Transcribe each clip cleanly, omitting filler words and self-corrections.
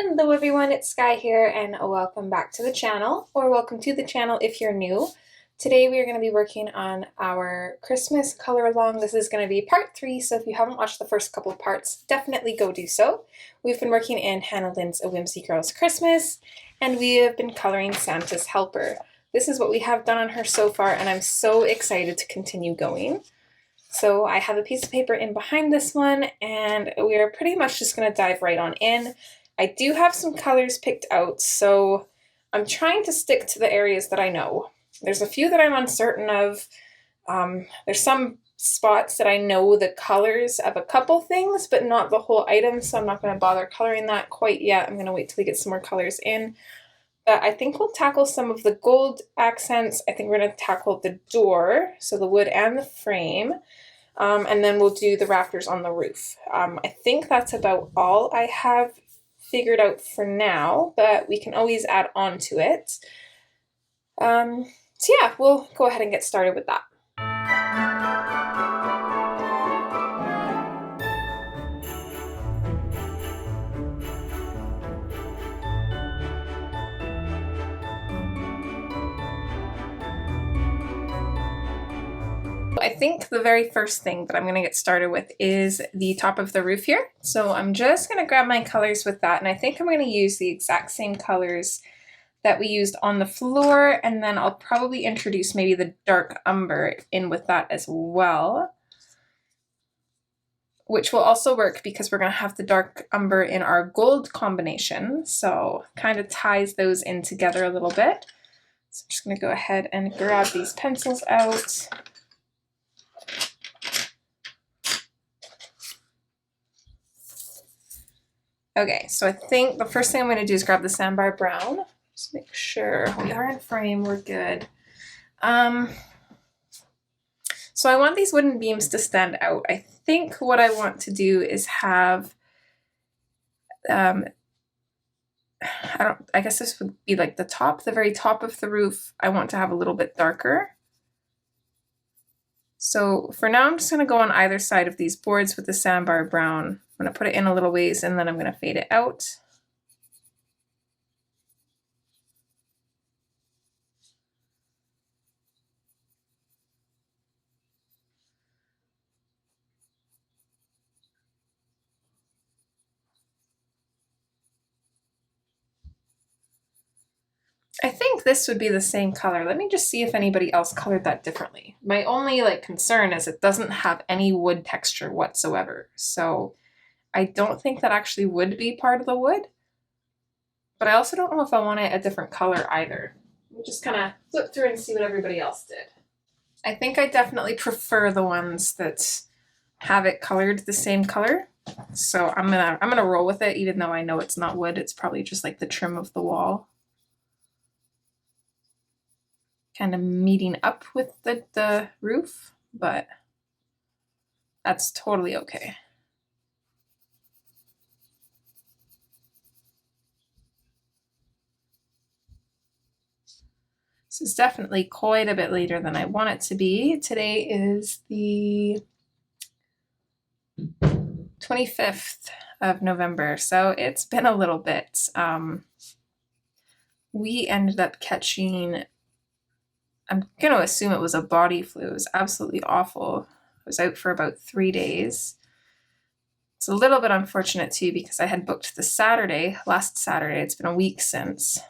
Hello everyone, it's Skyee here and welcome back to the channel, or welcome to the channel if you're new. Today we are going to be working on our Christmas color along. This is going to be part 3, so if you haven't watched the first couple of parts, definitely go do so. We've been working in Hannah Lynn's A Whimsy Girls Christmas, and we have been coloring Santa's Helper. This is what we have done on her so far, and I'm so excited to continue going. So I have a piece of paper in behind this one, and we are pretty much just going to dive right on in. I do have some colors picked out, so I'm trying to stick to the areas that I know. There's a few that I'm uncertain of. There's some spots that I know the colors of a couple things, but not the whole item, so I'm not going to bother coloring that quite yet. I'm going to wait till we get some more colors in. But I think we'll tackle some of the gold accents. I think we're going to tackle the door, so the wood and the frame. And then we'll do the rafters on the roof. I think that's about all I have figured out for now, but we can always add on to it. So yeah, we'll go ahead and get started with that. I think the very first thing that I'm going to get started with is the top of the roof here. So I'm just going to grab my colors with that, and I think I'm going to use the exact same colors that we used on the floor, and then I'll probably introduce maybe the dark umber in with that as well, which will also work because we're going to have the dark umber in our gold combination, so kind of ties those in together a little bit. So I'm just going to go ahead and grab these pencils out. Okay, so I think the first thing I'm going to do is grab the sandbar brown. Just make sure we are in frame, we're good. So I want these wooden beams to stand out. I think what I want to do is have, I guess this would be like the very top of the roof. I want to have a little bit darker. So for now, I'm just going to go on either side of these boards with the sandbar brown. I'm going to put it in a little ways, and then I'm going to fade it out. I think this would be the same color. Let me just see if anybody else colored that differently. My only concern is it doesn't have any wood texture whatsoever. So I don't think that actually would be part of the wood. But I also don't know if I want it a different color either. We'll just kind of flip through and see what everybody else did. I think I definitely prefer the ones that have it colored the same color. So I'm gonna roll with it, even though I know it's not wood. It's probably just like the trim of the wall. Kind of meeting up with the roof, but that's totally okay. This is definitely quite a bit later than I want it to be. Today is the 25th of November, so it's been a little bit. We ended up catching, I'm going to assume it was a body flu. It was absolutely awful. I was out for about 3 days. It's a little bit unfortunate too because I had booked the Saturday, last Saturday. It's been a week since.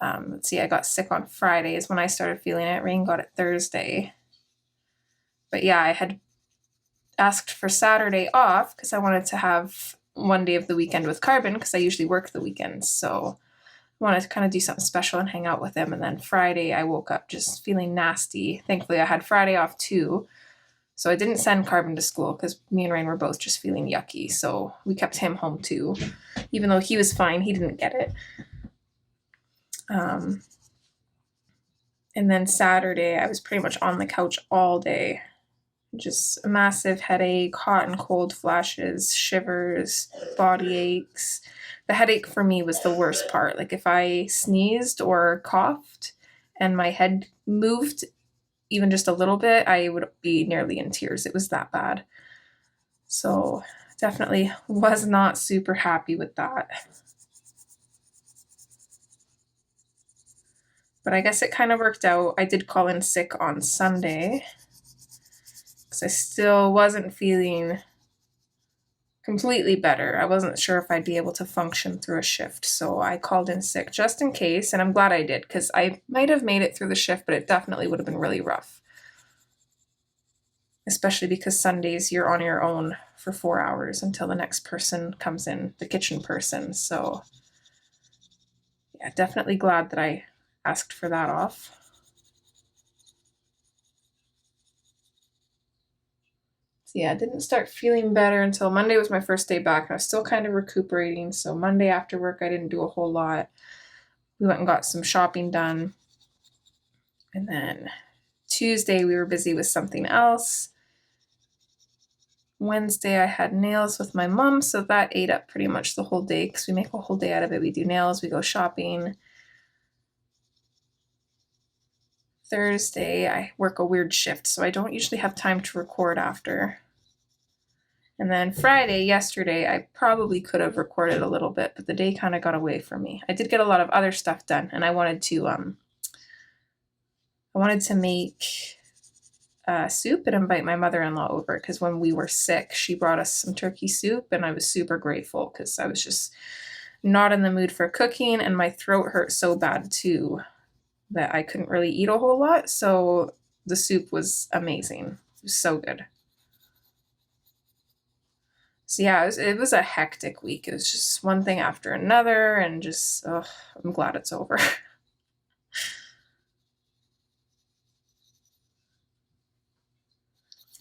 Let's see, I got sick on Friday is when I started feeling it. Rain got it Thursday. But yeah, I had asked for Saturday off because I wanted to have one day of the weekend with Carbon because I usually work the weekends. So I wanted to kind of do something special and hang out with him. And then Friday I woke up just feeling nasty. Thankfully I had Friday off too. So I didn't send Carbon to school because me and Rain were both just feeling yucky. So we kept him home too. Even though he was fine, he didn't get it. And then Saturday, I was pretty much on the couch all day. Just a massive headache, hot and cold flashes, shivers, body aches. The headache for me was the worst part. Like if I sneezed or coughed and my head moved even just a little bit, I would be nearly in tears. It was that bad. So definitely was not super happy with that. But I guess it kind of worked out. I did call in sick on Sunday because I still wasn't feeling completely better. I wasn't sure if I'd be able to function through a shift, so I called in sick just in case, and I'm glad I did because I might have made it through the shift, but it definitely would have been really rough. Especially because Sundays you're on your own for 4 hours until the next person comes in, the kitchen person. So yeah, definitely glad that I asked for that off. So yeah, I didn't start feeling better until Monday was my first day back. I was still kind of recuperating. So Monday after work, I didn't do a whole lot. We went and got some shopping done. And then Tuesday we were busy with something else. Wednesday I had nails with my mom, so that ate up pretty much the whole day because we make a whole day out of it. We do nails, we go shopping. Thursday I work a weird shift, so I don't usually have time to record after. And then Friday, yesterday, I probably could have recorded a little bit, but the day kind of got away from me. I did get a lot of other stuff done, and I wanted to make soup and invite my mother-in-law over because when we were sick, she brought us some turkey soup, and I was super grateful because I was just not in the mood for cooking, and my throat hurt so bad too that I couldn't really eat a whole lot. So the soup was amazing. It was so good. So yeah, it was a hectic week. It was just one thing after another, and just, I'm glad it's over.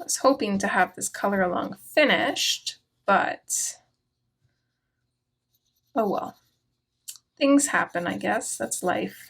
I was hoping to have this color along finished, but oh well. Things happen, I guess. That's life.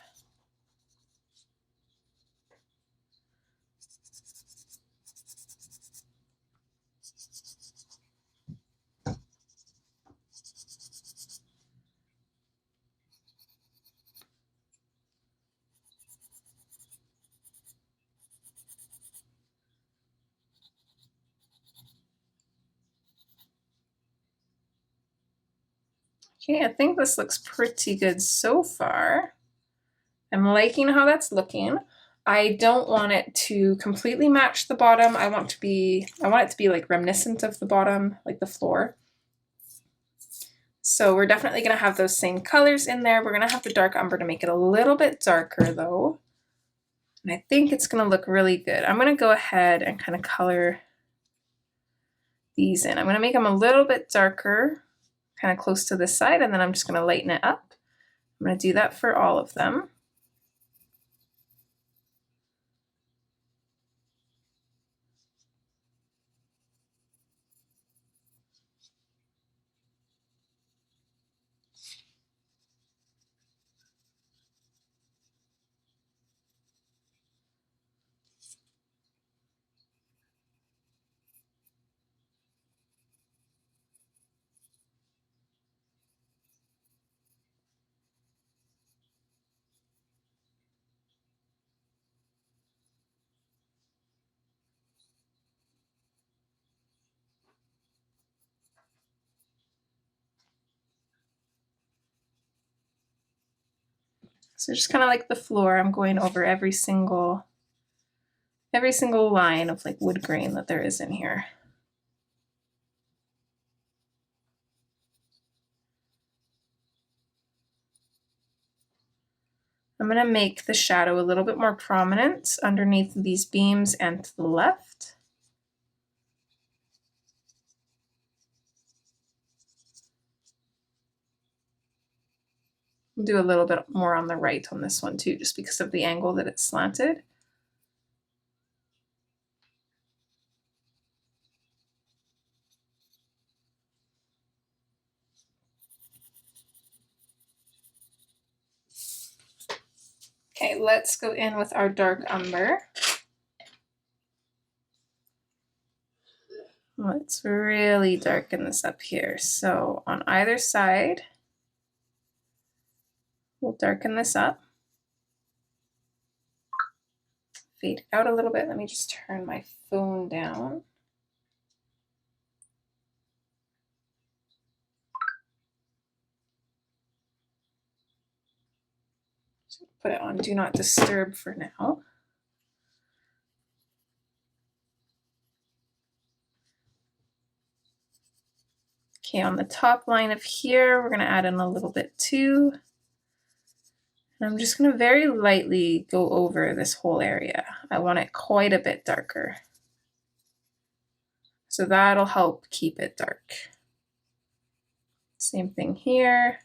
Okay, I think this looks pretty good so far. I'm liking how that's looking. I don't want it to completely match the bottom. I want it to be like reminiscent of the bottom, like the floor. So we're definitely going to have those same colors in there. We're going to have the dark umber to make it a little bit darker though. And I think it's going to look really good. I'm going to go ahead and kind of color these in. I'm going to make them a little bit darker, kind of close to this side, and then I'm just going to lighten it up. I'm going to do that for all of them. So just kind of like the floor, I'm going over every single line of like wood grain that there is in here. I'm going to make the shadow a little bit more prominent underneath these beams and to the left. I'll do a little bit more on the right on this one too, just because of the angle that it's slanted. Okay, let's go in with our dark umber. Let's really darken this up here. So on either side, we'll darken this up. Fade it out a little bit. Let me just turn my phone down. Put it on Do Not Disturb for now. Okay, on the top line of here, we're going to add in a little bit too. And I'm just going to very lightly go over this whole area. I want it quite a bit darker. So that'll help keep it dark. Same thing here.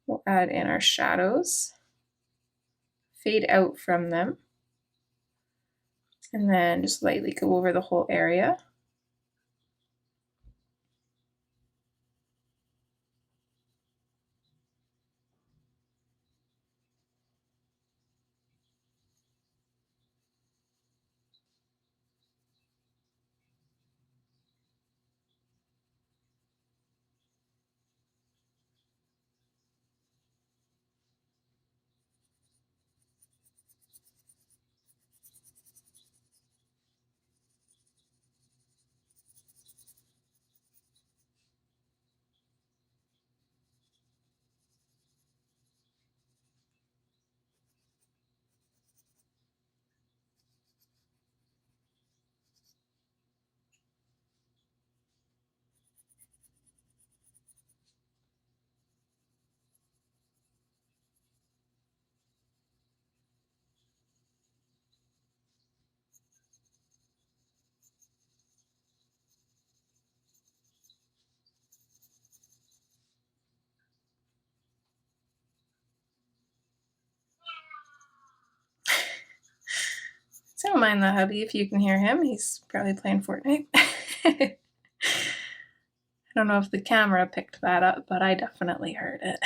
We'll add in our shadows. Fade out from them. And then just lightly go over the whole area. So don't mind the hubby if you can hear him. He's probably playing Fortnite. I don't know if the camera picked that up, but I definitely heard it.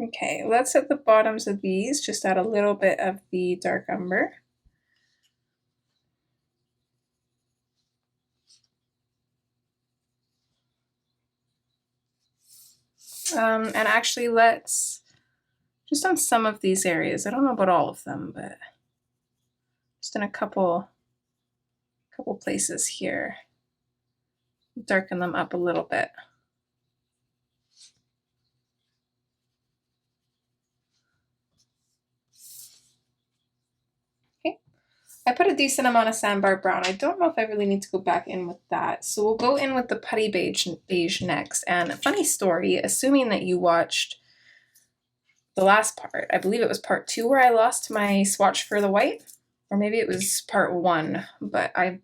Okay, let's at the bottoms of these just add a little bit of the dark umber. And actually let's, just on some of these areas, I don't know about all of them, but just in a couple places here, darken them up a little bit. Okay, I put a decent amount of sandbar brown. I don't know if I really need to go back in with that. So we'll go in with the putty beige next. And a funny story, assuming that you watched the last part, I believe it was part 2 where I lost my swatch for the white, or maybe it was part 1, but I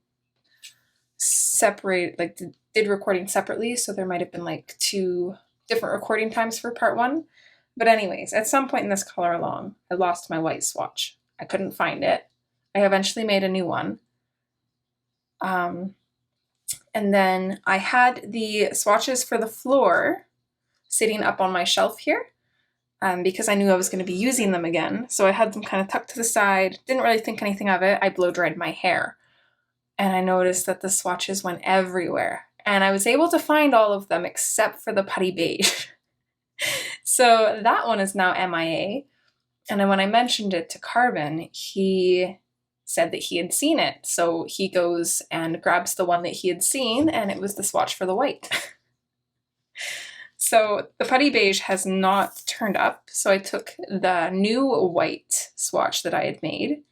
did recording separately, so there might have been like 2 different recording times for part 1. But anyways, at some point in this color along, I lost my white swatch. I couldn't find it. I eventually made a new one. And then I had the swatches for the floor sitting up on my shelf here. Because I knew I was going to be using them again. So I had them kind of tucked to the side, didn't really think anything of it. I blow dried my hair. And I noticed that the swatches went everywhere. And I was able to find all of them except for the putty beige. So that one is now MIA. And then when I mentioned it to Carbon, he said that he had seen it. So he goes and grabs the one that he had seen, and it was the swatch for the white. So the putty beige has not turned up. So I took the new white swatch that I had made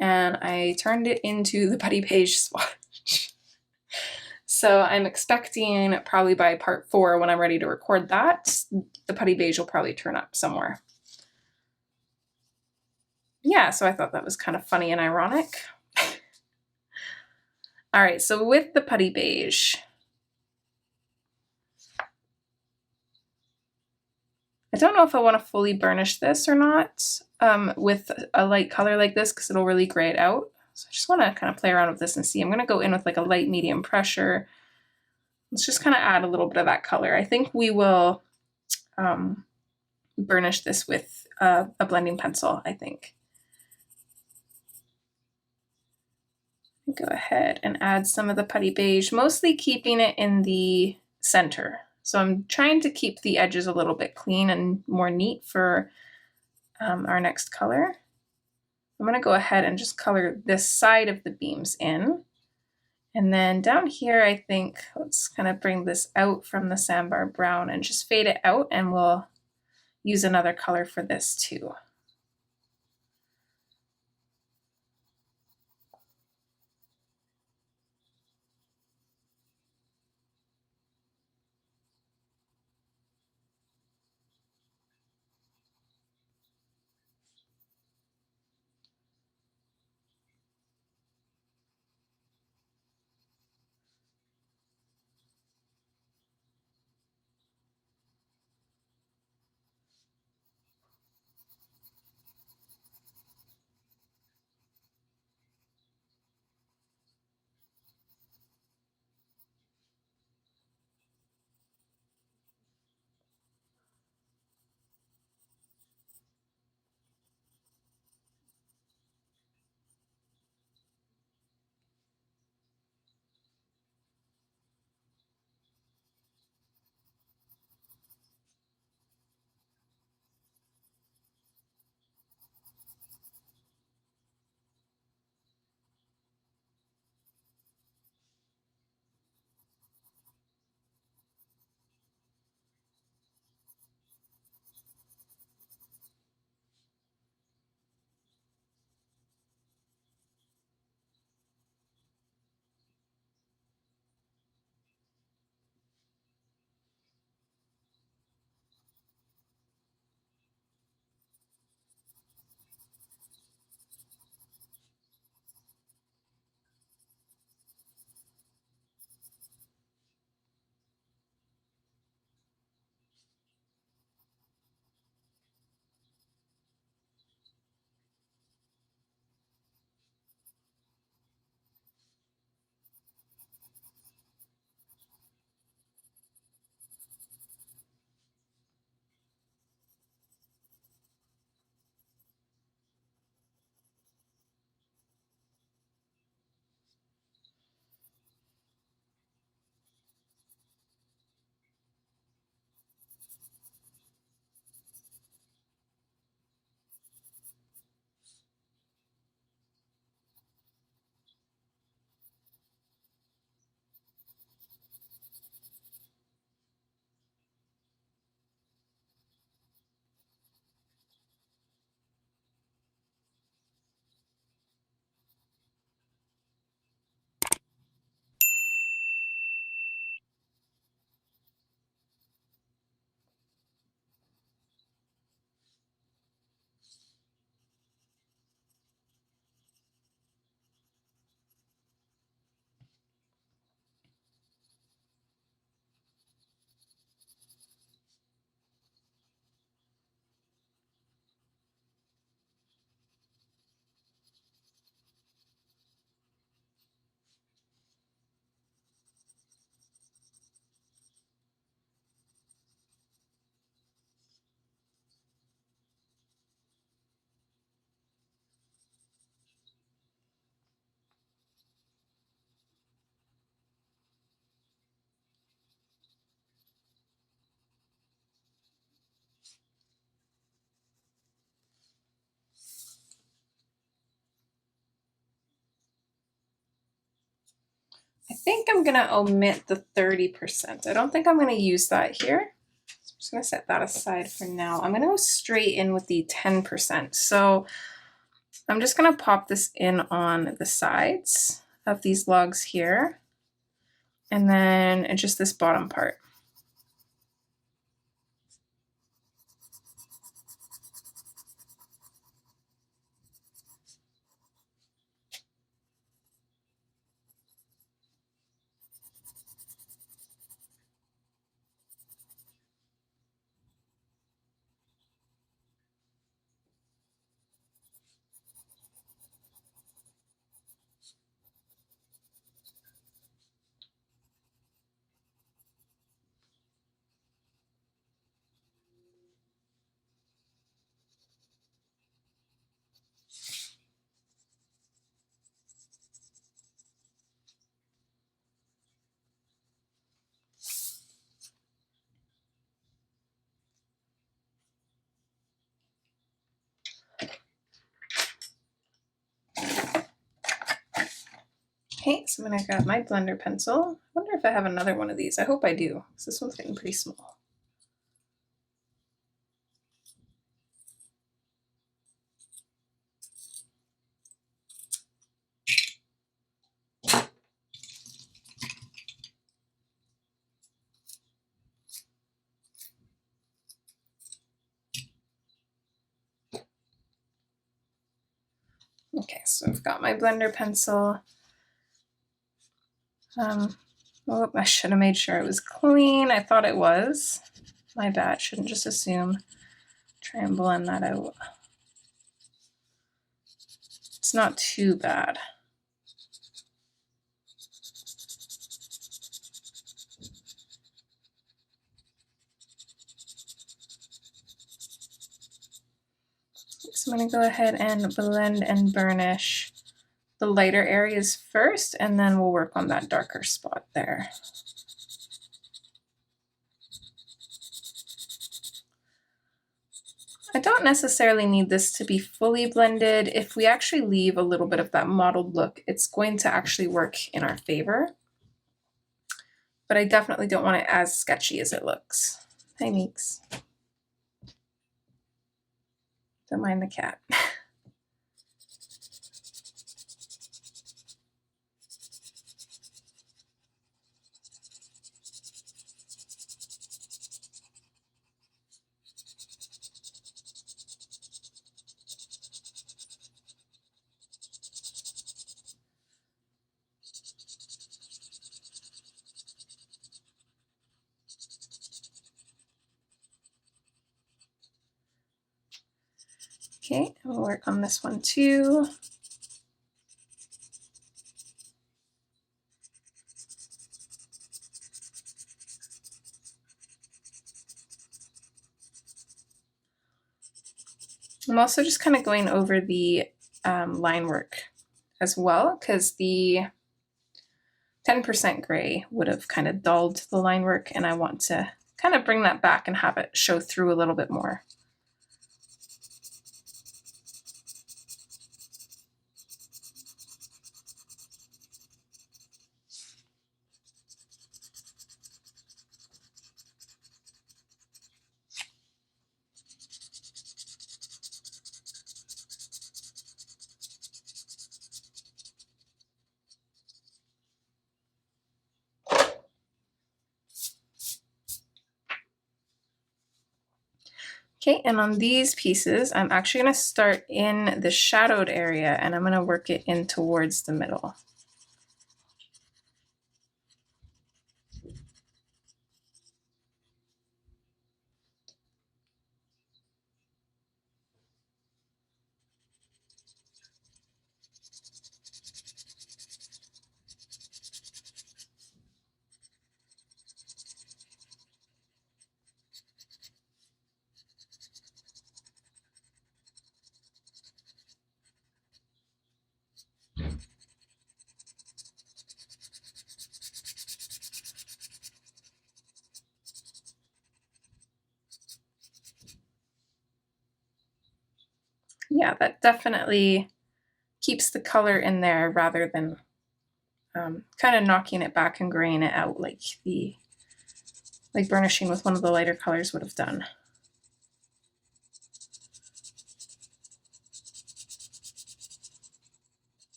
and I turned it into the putty beige swatch. So I'm expecting probably by part 4, when I'm ready to record that, the putty beige will probably turn up somewhere. Yeah, so I thought that was kind of funny and ironic. All right, so with the putty beige, I don't know if I want to fully burnish this or not with a light color like this, because it'll really gray it out. So I just want to kind of play around with this and see. I'm going to go in with like a light medium pressure. Let's just kind of add a little bit of that color. I think we will burnish this with a blending pencil, I think. Go ahead and add some of the putty beige, mostly keeping it in the center. So I'm trying to keep the edges a little bit clean and more neat for our next color. I'm going to go ahead and just color this side of the beams in. And then down here, I think, let's kind of bring this out from the sandbar brown and just fade it out, and we'll use another color for this too. I think I'm going to omit the 30%. I don't think I'm going to use that here. So I'm just going to set that aside for now. I'm going to go straight in with the 10%. So I'm just going to pop this in on the sides of these logs here. and then just this bottom part. Okay, so I'm gonna grab my blender pencil. I wonder if I have another one of these. I hope I do, because this one's getting pretty small. Okay, so I've got my blender pencil. Oh, I should have made sure it was clean. I thought it was. My bad, shouldn't just assume. Try and blend that out. It's not too bad. So I'm gonna go ahead and blend and burnish the lighter areas first, and then we'll work on that darker spot there. I don't necessarily need this to be fully blended. If we actually leave a little bit of that mottled look, it's going to actually work in our favor. But I definitely don't want it as sketchy as it looks. Hi, Meeks. Don't mind the cat. Okay, we'll work on this one too. I'm also just kind of going over the line work as well, because the 10% gray would have kind of dulled the line work, and I want to kind of bring that back and have it show through a little bit more. Okay, and on these pieces, I'm actually going to start in the shadowed area, and I'm going to work it in towards the middle. Yeah, that definitely keeps the color in there rather than kind of knocking it back and graying it out like burnishing with one of the lighter colors would have done.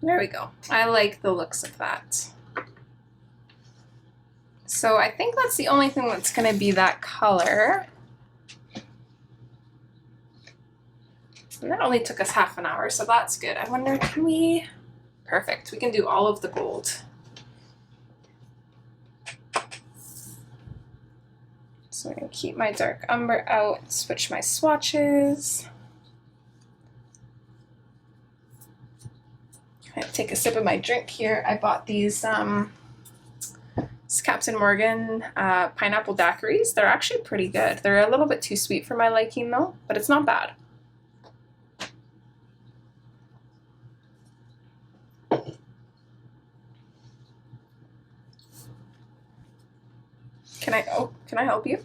There we go. I like the looks of that. So I think that's the only thing that's going to be that color. And that only took us half an hour, so that's good. I wonder, can we... Perfect. We can do all of the gold. So I'm going to keep my dark umber out, switch my swatches. I take a sip of my drink here. I bought these Captain Morgan pineapple daiquiris. They're actually pretty good. They're a little bit too sweet for my liking though, but it's not bad. Can I help you?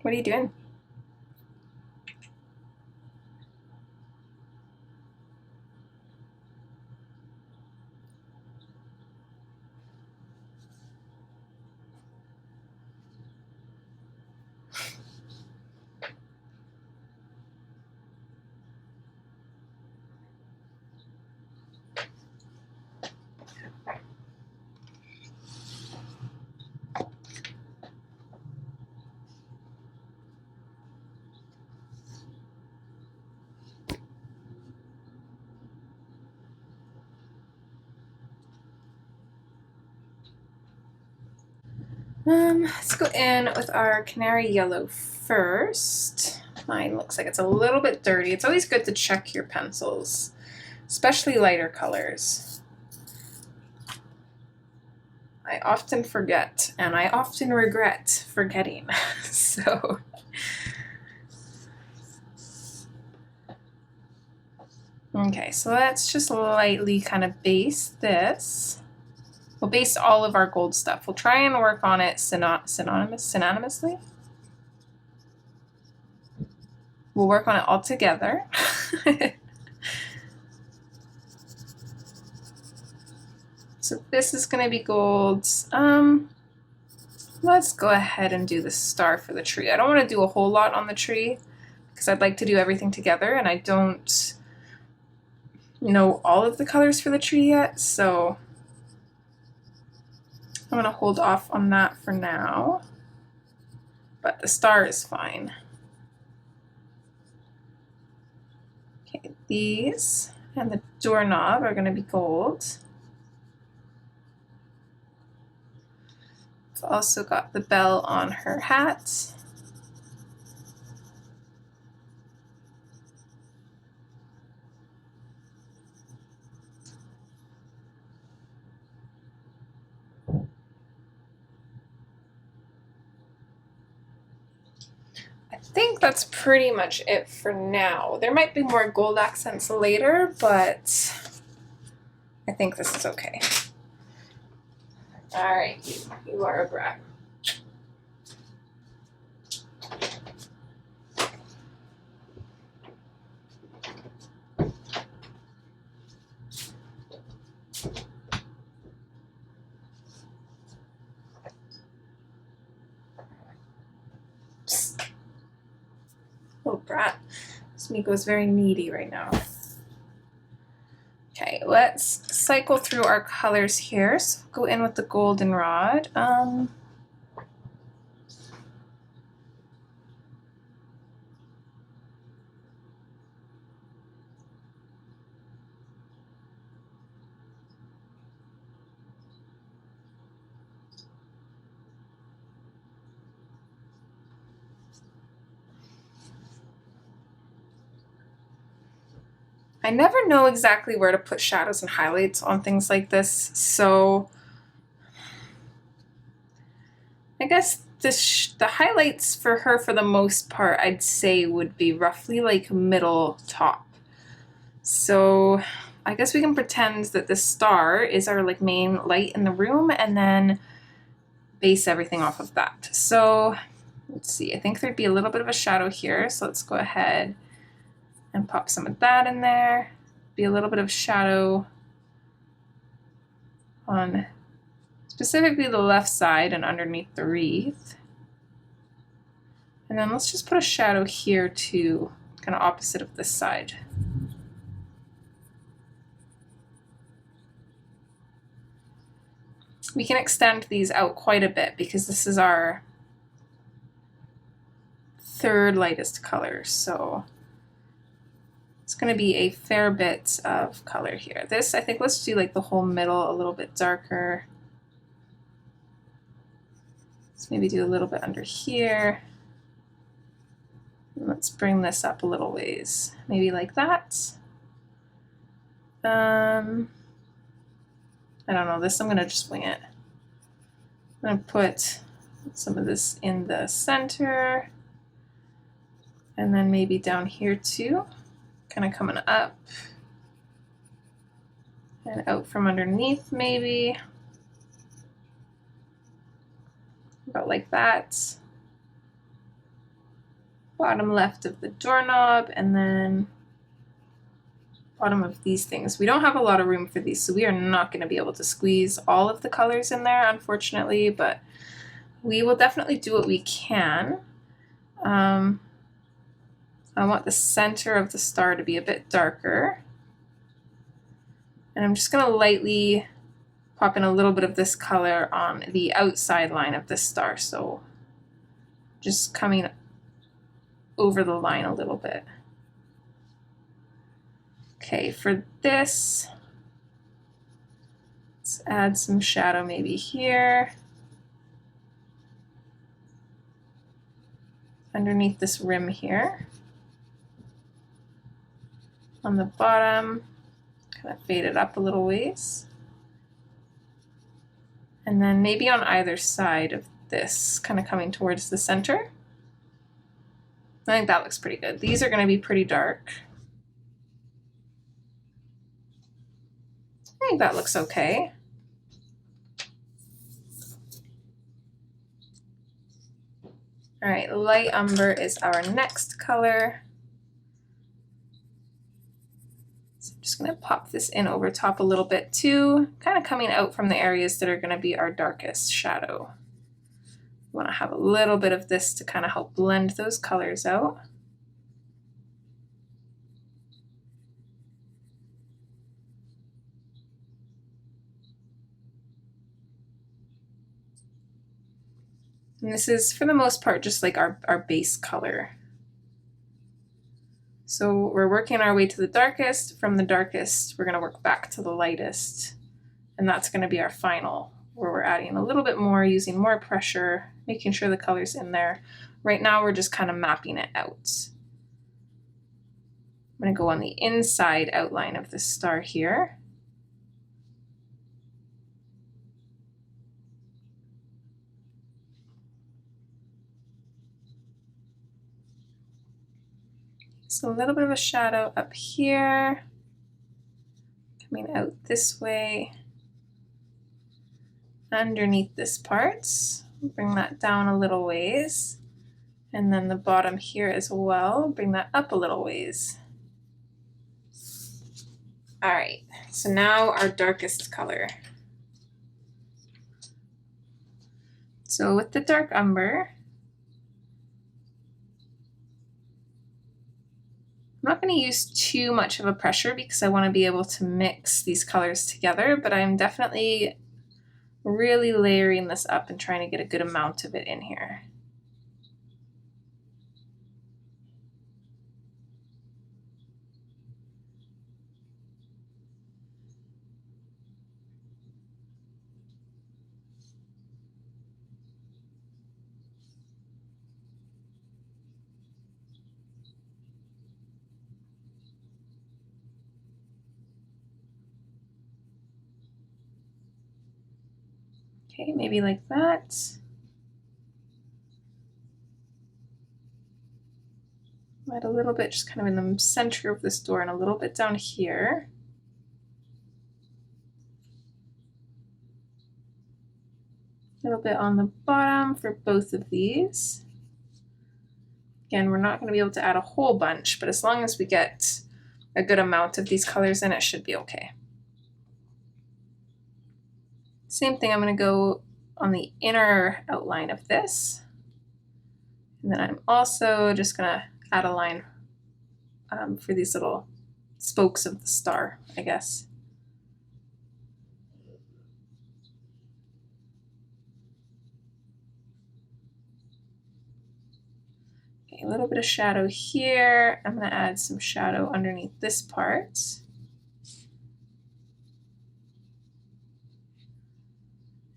What are you doing? Let's go in with our canary yellow first. Mine looks like it's a little bit dirty. It's always good to check your pencils, especially lighter colors. I often forget, and I often regret forgetting. So okay, so let's just lightly kind of base this. We'll base all of our gold stuff. We'll try and work on it synonymously. We'll work on it all together. So this is going to be gold. Let's go ahead and do the star for the tree. I don't want to do a whole lot on the tree because I'd like to do everything together, and I don't know all of the colors for the tree yet, so I'm going to hold off on that for now, but the star is fine. Okay, these and the doorknob are going to be gold. I've also got the bell on her hat. I think that's pretty much it for now. There might be more gold accents later, but I think this is okay. All right, you are a brat. Oh, brat. This Miko is very needy right now. Okay, let's cycle through our colors here. So go in with the goldenrod. I never know exactly where to put shadows and highlights on things like this, so I guess the highlights for her, for the most part, I'd say would be roughly like middle top. So I guess we can pretend that the star is our like main light in the room and then base everything off of that. So let's see, I think there'd be a little bit of a shadow here, so let's go ahead and pop some of that in there. Be a little bit of shadow on specifically the left side and underneath the wreath. And then let's just put a shadow here too, kind of opposite of this side. We can extend these out quite a bit because this is our third lightest color, so it's going to be a fair bit of color here. This, I think, let's do like the whole middle a little bit darker. Let's maybe do a little bit under here. And let's bring this up a little ways, maybe like that. I don't know, this I'm going to just wing it. I'm going to put some of this in the center, and then maybe down here too, kind of coming up and out from underneath maybe, about like that. Bottom left of the doorknob, and then bottom of these things. We don't have a lot of room for these, so we are not going to be able to squeeze all of the colors in there, unfortunately, but we will definitely do what we can. I want the center of the star to be a bit darker, and I'm just going to lightly pop in a little bit of this color on the outside line of this star, so just coming over the line a little bit. Okay, for this, let's add some shadow maybe here. Underneath this rim here. On the bottom, kind of fade it up a little ways. And then maybe on either side of this, kind of coming towards the center. I think that looks pretty good. These are going to be pretty dark. I think that looks okay. All right, light umber is our next color. So I'm just going to pop this in over top a little bit too, kind of coming out from the areas that are going to be our darkest shadow. We want to have a little bit of this to kind of help blend those colors out. And this is, for the most part, just like our base color. So we're working our way to the darkest. From the darkest, we're going to work back to the lightest. And that's going to be our final, where we're adding a little bit more, using more pressure, making sure the color's in there. Right now, we're just kind of mapping it out. I'm going to go on the inside outline of this star here. So a little bit of a shadow up here, coming out this way, underneath this part. Bring that down a little ways, and then the bottom here as well, bring that up a little ways. All right, so now our darkest color. So with the dark umber, I'm not going to use too much of a pressure because I want to be able to mix these colors together, but I'm definitely really layering this up and trying to get a good amount of it in here. Okay, maybe like that. Add a little bit just kind of in the center of this door and a little bit down here. A little bit on the bottom for both of these. Again, we're not going to be able to add a whole bunch, but as long as we get a good amount of these colors in, it should be okay. Same thing, I'm going to go on the inner outline of this And then I'm also just gonna add a line for these little spokes of the star, I guess. Okay, a little bit of shadow here. I'm gonna add some shadow underneath this part.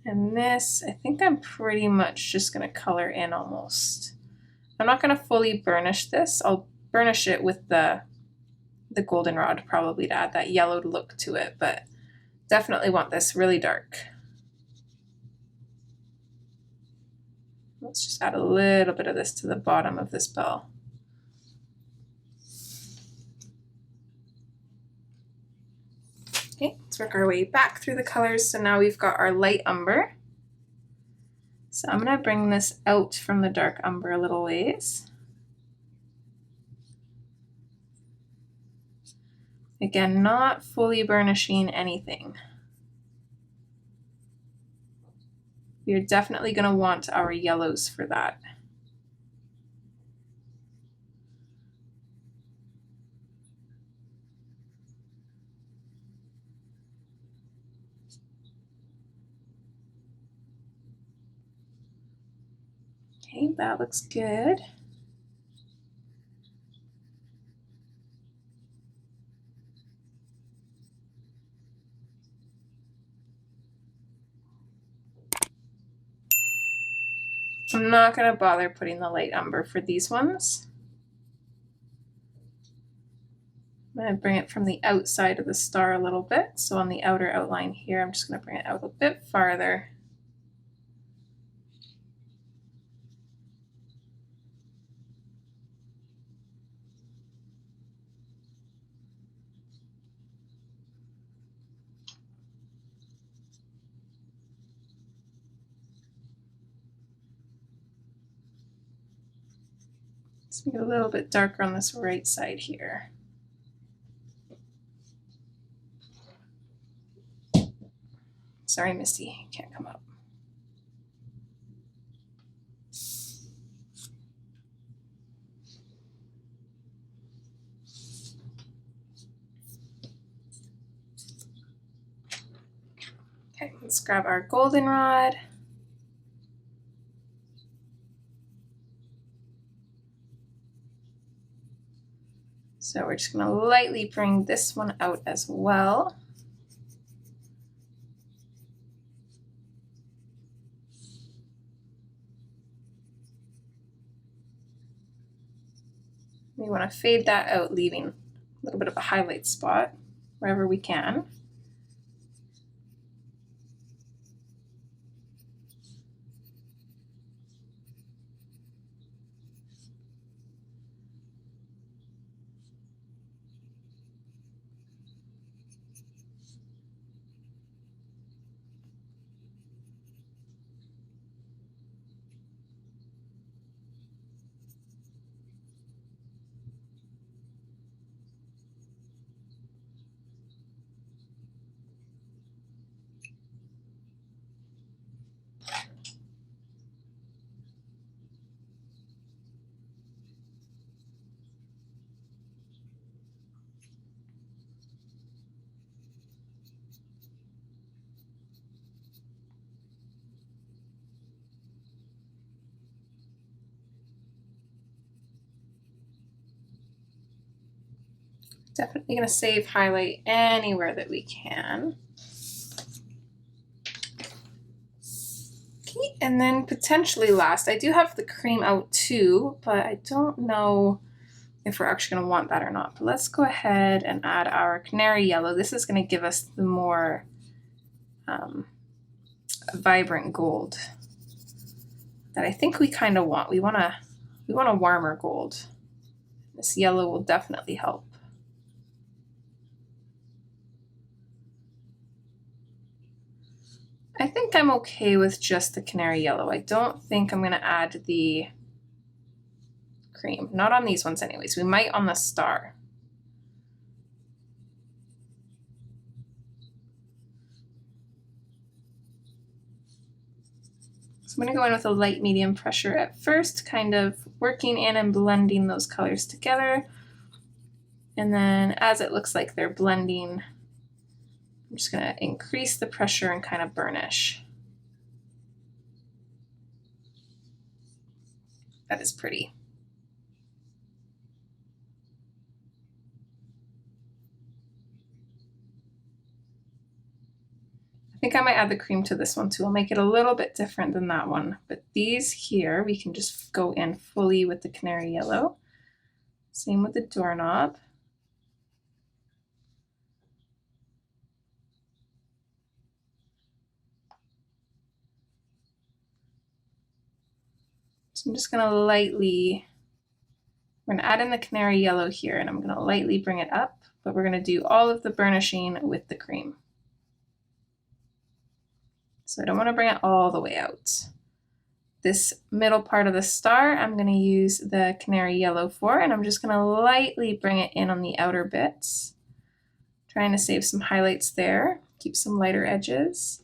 And this, I think I'm pretty much just gonna color in almost. I'm not gonna fully burnish this. I'll burnish it with the goldenrod probably to add that yellowed look to it, but definitely want this really dark. Let's just add a little bit of this to the bottom of this bell. Okay, let's work our way back through the colors. So now we've got our light umber. So I'm gonna bring this out from the dark umber a little ways. Again, not fully burnishing anything. We're definitely gonna want our yellows for that. Okay, that looks good. I'm not gonna bother putting the light umber for these ones. I'm gonna bring it from the outside of the star a little bit. So on the outer outline here, I'm just gonna bring it out a bit farther. Let's make it a little bit darker on this right side here. Sorry, Misty, can't come up. Okay, let's grab our goldenrod. So we're just gonna lightly bring this one out as well. We want to fade that out, leaving a little bit of a highlight spot wherever we can. Definitely going to save highlight anywhere that we can. Okay, and then potentially last, I do have the cream out too, but I don't know if we're actually going to want that or not. But let's go ahead and add our canary yellow. This is going to give us the more vibrant gold that I think we kind of want. We want a warmer gold. This yellow will definitely help. I think I'm okay with just the canary yellow. I don't think I'm going to add the cream. Not on these ones anyways. We might on the star. So I'm going to go in with a light medium pressure at first, kind of working in and blending those colors together. And then as it looks like they're blending, I'm just going to increase the pressure and kind of burnish. That is pretty. I think I might add the cream to this one too. I'll make it a little bit different than that one. But these here, we can just go in fully with the canary yellow. Same with the doorknob. So I'm just going to lightly, we're going to add in the canary yellow here, and I'm going to lightly bring it up, but we're going to do all of the burnishing with the cream. So I don't want to bring it all the way out. This middle part of the star, I'm going to use the canary yellow for, and I'm just going to lightly bring it in on the outer bits. Trying to save some highlights there, keep some lighter edges.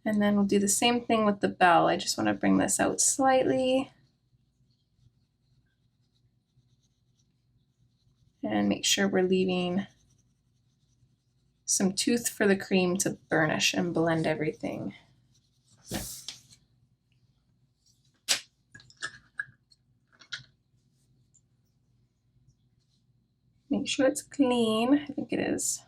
And then we'll do the same thing with the bell. I just want to bring this out slightly. And make sure we're leaving some tooth for the cream to burnish and blend everything. Make sure it's clean. I think it is.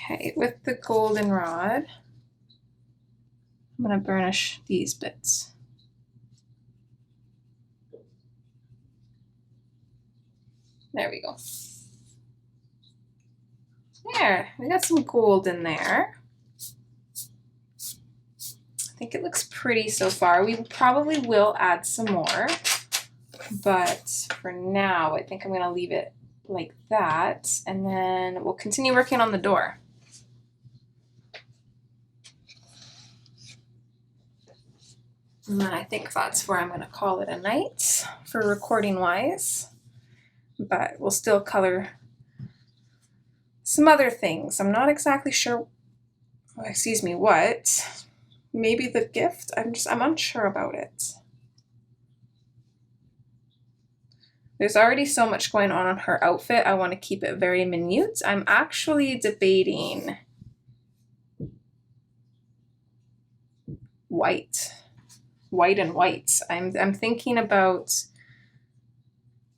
Okay, with the goldenrod, I'm going to burnish these bits. There we go. There, we got some gold in there. I think it looks pretty so far. We probably will add some more, but for now, I think I'm going to leave it like that, and then we'll continue working on the door. And then I think that's where I'm going to call it a night for recording wise, but we'll still color some other things. I'm not exactly sure, excuse me, what. Maybe the gift? I'm unsure about it. There's already so much going on her outfit. I want to keep it very minute. I'm actually debating white and white. I'm thinking about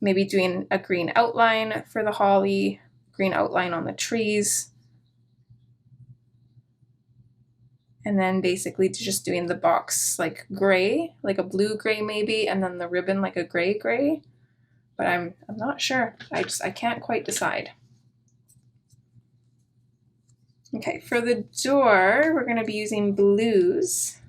maybe doing a green outline for the holly, green outline on the trees, and then basically just doing the box like gray, like a blue gray maybe, and then the ribbon like a gray. But I'm not sure. I can't quite decide. Okay, for the door, we're going to be using blues.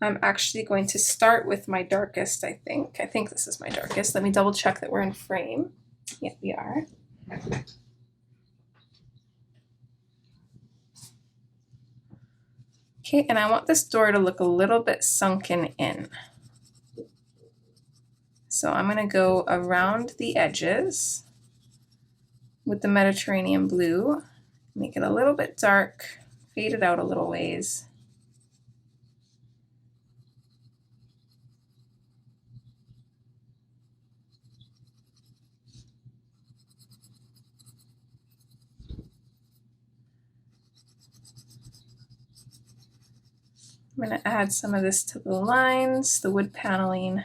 I'm actually going to start with my darkest, I think. I think this is my darkest. Let me double check that we're in frame. Yeah, we are. Okay, and I want this door to look a little bit sunken in. So I'm going to go around the edges with the Mediterranean blue, make it a little bit dark, fade it out a little ways. I'm going to add some of this to the lines, the wood paneling.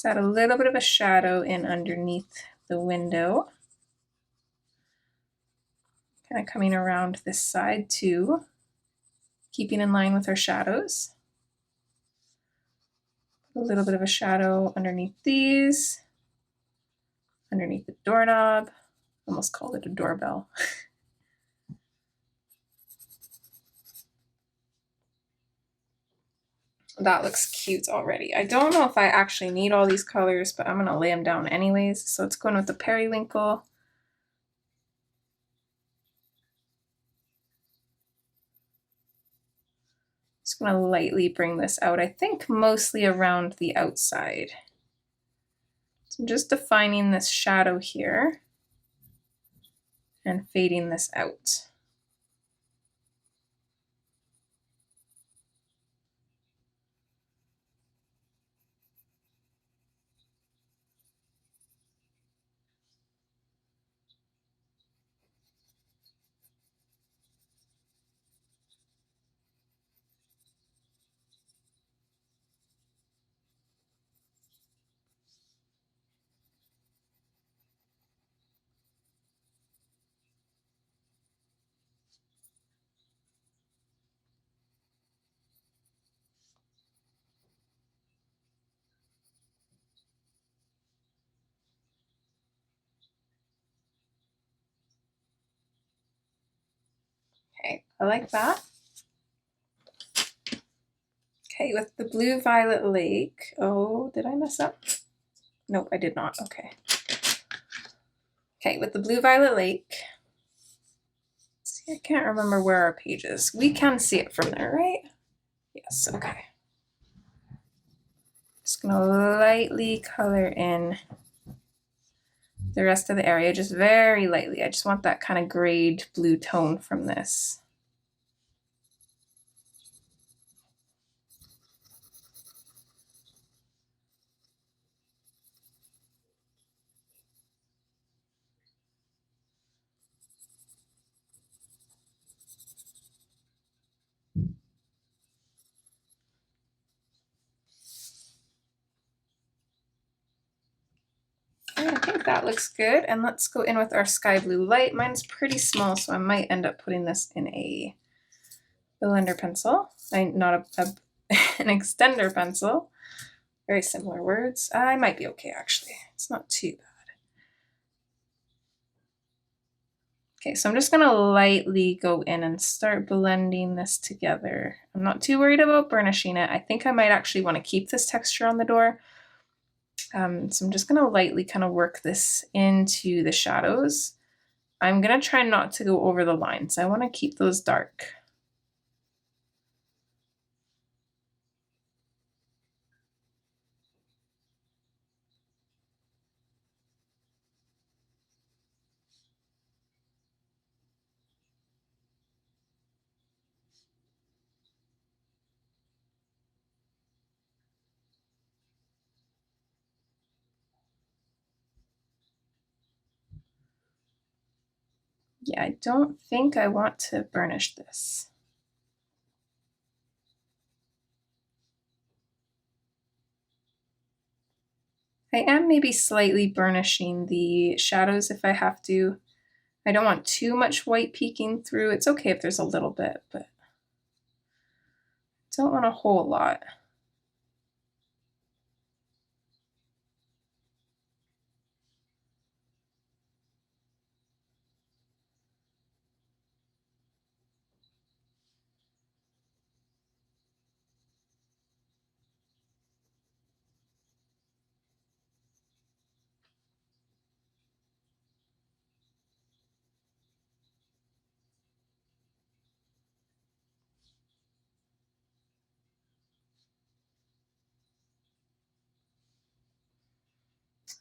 Let's add a little bit of a shadow in underneath the window. Kind of coming around this side too, keeping in line with our shadows. A little bit of a shadow underneath these, underneath the doorknob. Almost called it a doorbell. That looks cute already. I don't know if I actually need all these colors, but I'm gonna lay them down anyways. So it's going with the periwinkle. Just gonna lightly bring this out, I think mostly around the outside. So I'm just defining this shadow here and fading this out. Okay, I like that. Okay, with the Blue Violet Lake. Oh, did I mess up? Nope, I did not. Okay. Okay, with the Blue Violet Lake. See, I can't remember where our page is. We can see it from there, right? Yes, okay. Just gonna lightly color in the rest of the area, just very lightly. I just want that kind of grayed blue tone from this. I think that looks good. And let's go in with our sky blue light. Mine's pretty small, so I might end up putting this in a blender pencil. Not an extender pencil. Very similar words. I might be okay, actually. It's not too bad. Okay, so I'm just gonna lightly go in and start blending this together. I'm not too worried about burnishing it. I think I might actually want to keep this texture on the door. So I'm just gonna lightly kind of work this into the shadows. I'm gonna try not to go over the lines. I want to keep those dark. Yeah, I don't think I want to burnish this. I am maybe slightly burnishing the shadows if I have to. I don't want too much white peeking through. It's okay if there's a little bit, but don't want a whole lot.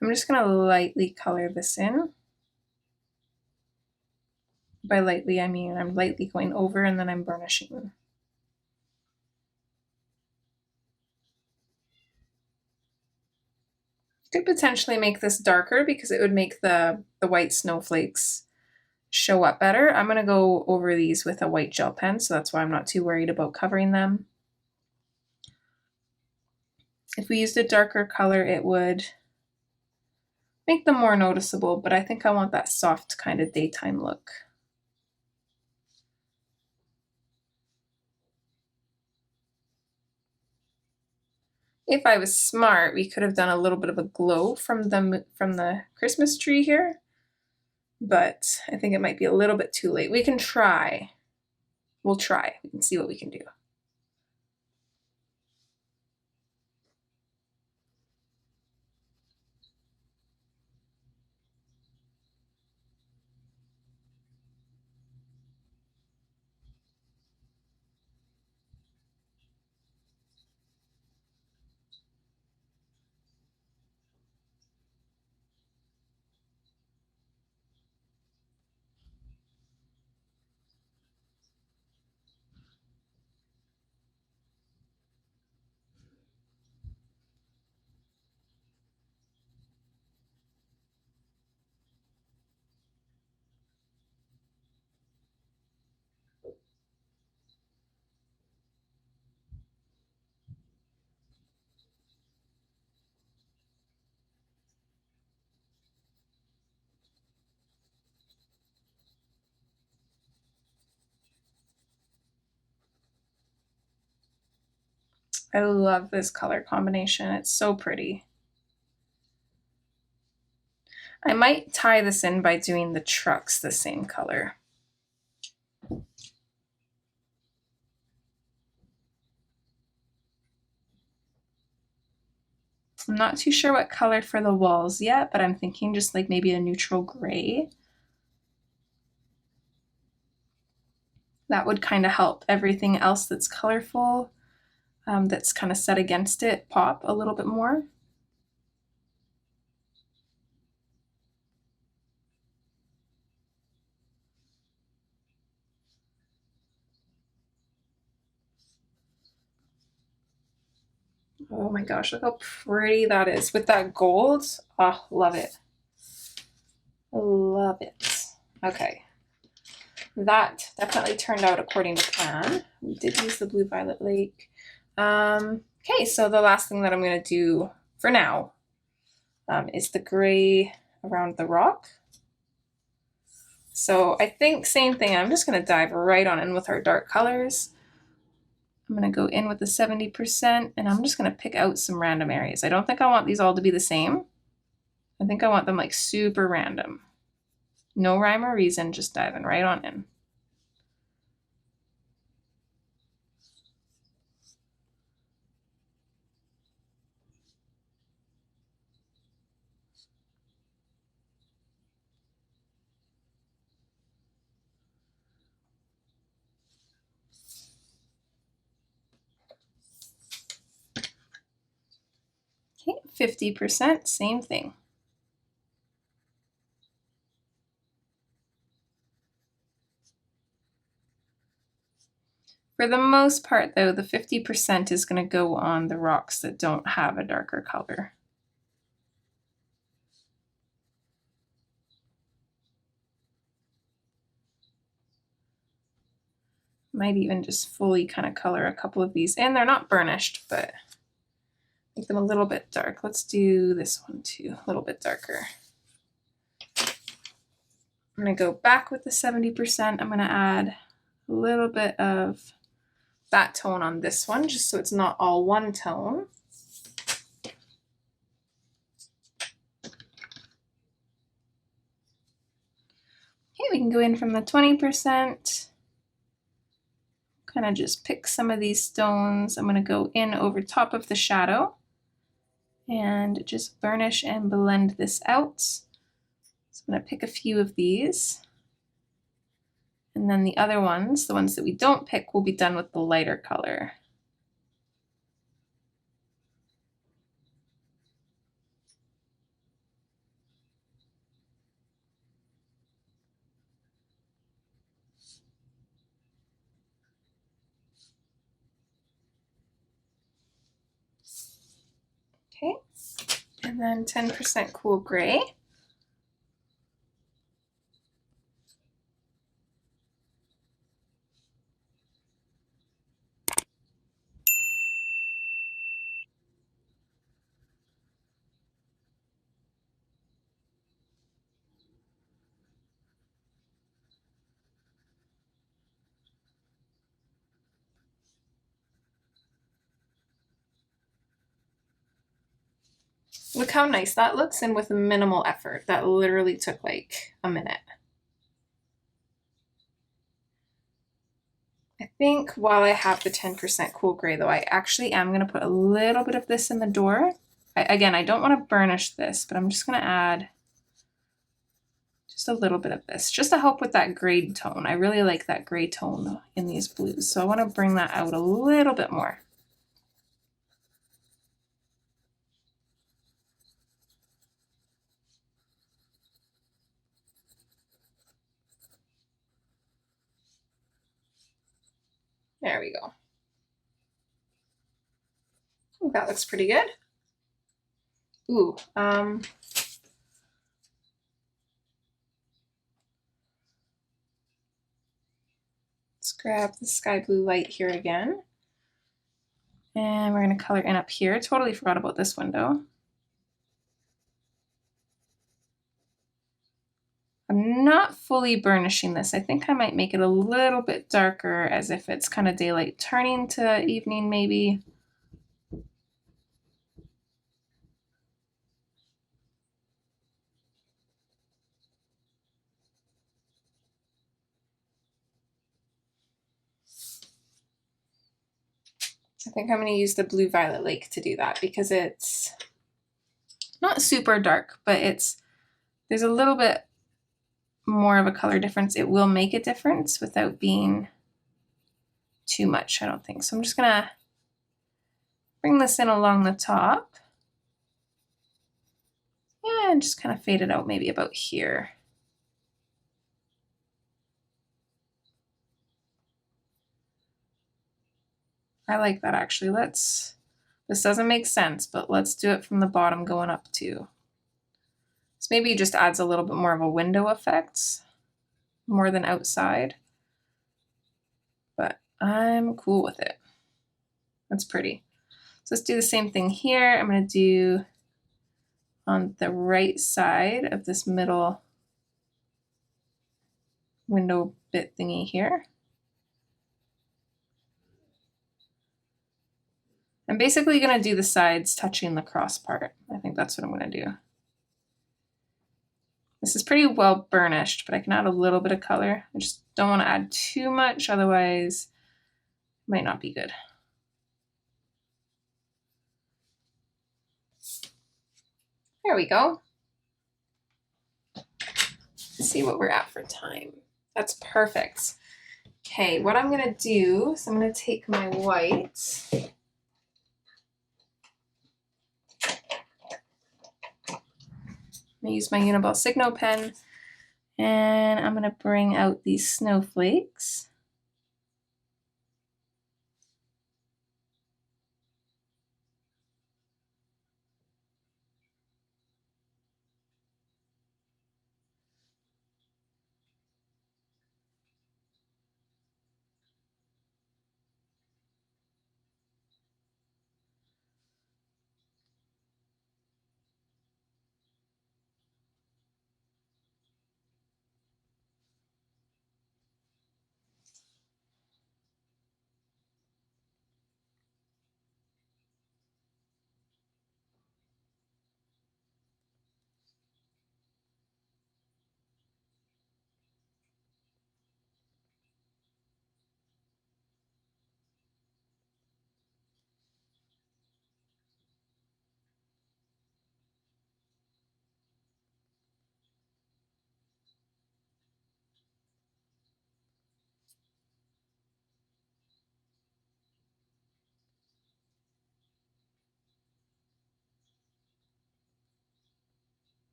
I'm just gonna lightly color this in. By lightly, I mean I'm lightly going over and then I'm burnishing. Could potentially make this darker because it would make the white snowflakes show up better. I'm gonna go over these with a white gel pen, so that's why I'm not too worried about covering them. If we used a darker color, it would make them more noticeable, but I think I want that soft kind of daytime look. If I was smart, we could have done a little bit of a glow from the Christmas tree here, but I think it might be a little bit too late. We can try. We'll try. We can see what we can do. I love this color combination. It's so pretty. I might tie this in by doing the trucks the same color. I'm not too sure what color for the walls yet, but I'm thinking just like maybe a neutral gray. That would kind of help everything else that's colorful, that's kind of set against it, pop a little bit more. Oh my gosh, look how pretty that is with that gold. Oh, love it. Love it. Okay. That definitely turned out according to plan. We did use the Blue Violet Lake. Okay, so the last thing that I'm going to do for now is the gray around the rock. So I think same thing. I'm just going to dive right on in with our dark colors. I'm going to go in with the 70% and I'm just going to pick out some random areas. I don't think I want these all to be the same. I think I want them like super random. No rhyme or reason, just diving right on in. Okay, 50%, same thing. For the most part though, the 50% is going to go on the rocks that don't have a darker color. Might even just fully kind of color a couple of these, and they're not burnished, but make them a little bit dark. Let's do this one too, a little bit darker. I'm going to go back with the 70%. I'm going to add a little bit of that tone on this one, just so it's not all one tone. Okay, we can go in from the 20%. Kind of just pick some of these stones. I'm going to go in over top of the shadow and just burnish and blend this out. So I'm going to pick a few of these. And then the other ones, the ones that we don't pick, will be done with the lighter color. Okay, and then 10% cool gray. Look how nice that looks, and with minimal effort. That literally took like a minute. I think while I have the 10% cool gray though, I actually am going to put a little bit of this in the door. Again, I don't want to burnish this, but I'm just going to add just a little bit of this, just to help with that gray tone. I really like that gray tone in these blues, so I want to bring that out a little bit more. There we go. I think that looks pretty good. Ooh, let's grab the sky blue light here again. And we're going to color in up here. Totally forgot about this window. I'm not fully burnishing this. I think I might make it a little bit darker, as if it's kind of daylight turning to evening maybe. I think I'm going to use the Blue Violet Lake to do that, because it's not super dark, but there's a little bit more of a color difference. It will make a difference without being too much, I don't think. So I'm just going to bring this in along the top. Yeah, and just kind of fade it out maybe about here. I like that actually. This doesn't make sense, but let's do it from the bottom going up too. This maybe just adds a little bit more of a window effect, more than outside. But I'm cool with it. That's pretty. So let's do the same thing here. I'm going to do on the right side of this middle window bit thingy here. I'm basically going to do the sides touching the cross part. I think that's what I'm going to do. This is pretty well burnished, but I can add a little bit of color. I just don't want to add too much, otherwise it might not be good. There we go. Let's see what we're at for time. That's perfect. Okay, what I'm going to do is I'm going to take my white. I'm going to use my Uniball Signo pen, and I'm going to bring out these snowflakes.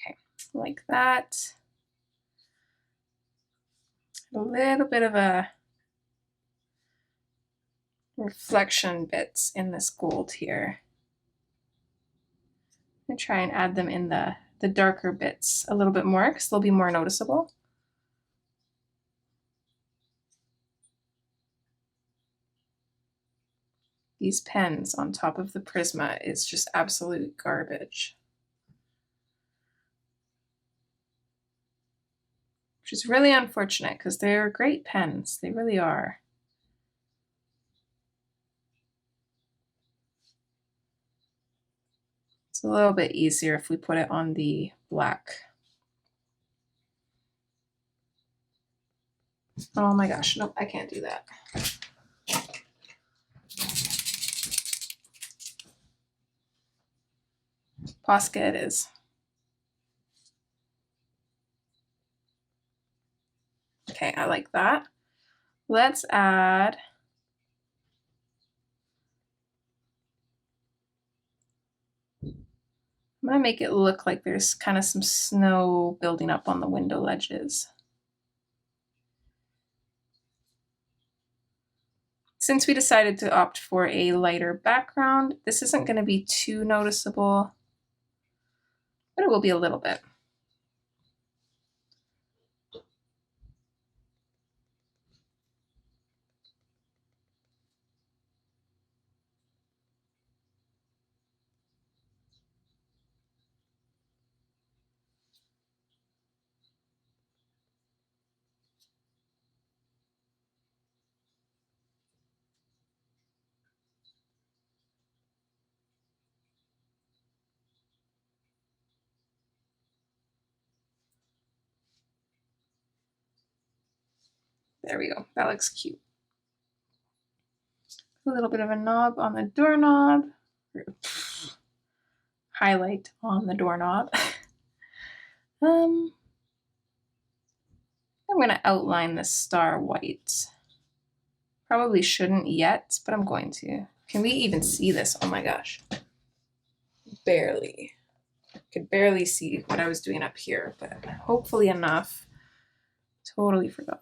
Okay, like that. A little bit of a reflection bits in this gold here. I'm going to try and add them in the darker bits a little bit more, because they'll be more noticeable. These pens on top of the Prisma is just absolute garbage. Which is really unfortunate, because they're great pens. They really are. It's a little bit easier if we put it on the black. Oh my gosh, nope, I can't do that. Posca it is. Okay, I like that. Let's add I'm gonna make it look like there's kind of some snow building up on the window ledges. Since we decided to opt for a lighter background, this isn't going to be too noticeable, but it will be a little bit. There we go. That looks cute. A little bit of a knob on the doorknob. Highlight on the doorknob. I'm going to outline the star white. Probably shouldn't yet, but I'm going to. Can we even see this? Oh my gosh. Barely. Could barely see what I was doing up here, but hopefully enough. Totally forgot.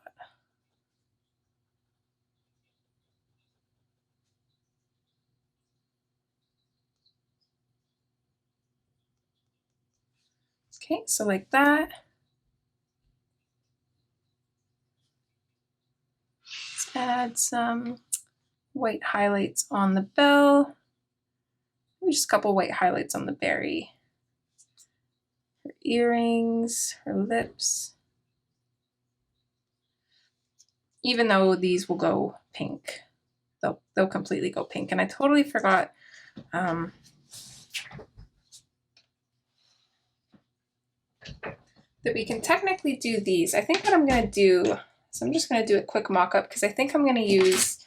Okay, so like that. Let's add some white highlights on the bell. Maybe just a couple white highlights on the berry. Her earrings, her lips. Even though these will go pink, they'll completely go pink. And I totally forgot that we can technically do these. I think what I'm going to do, so I'm just going to do a quick mock-up because I think I'm going to use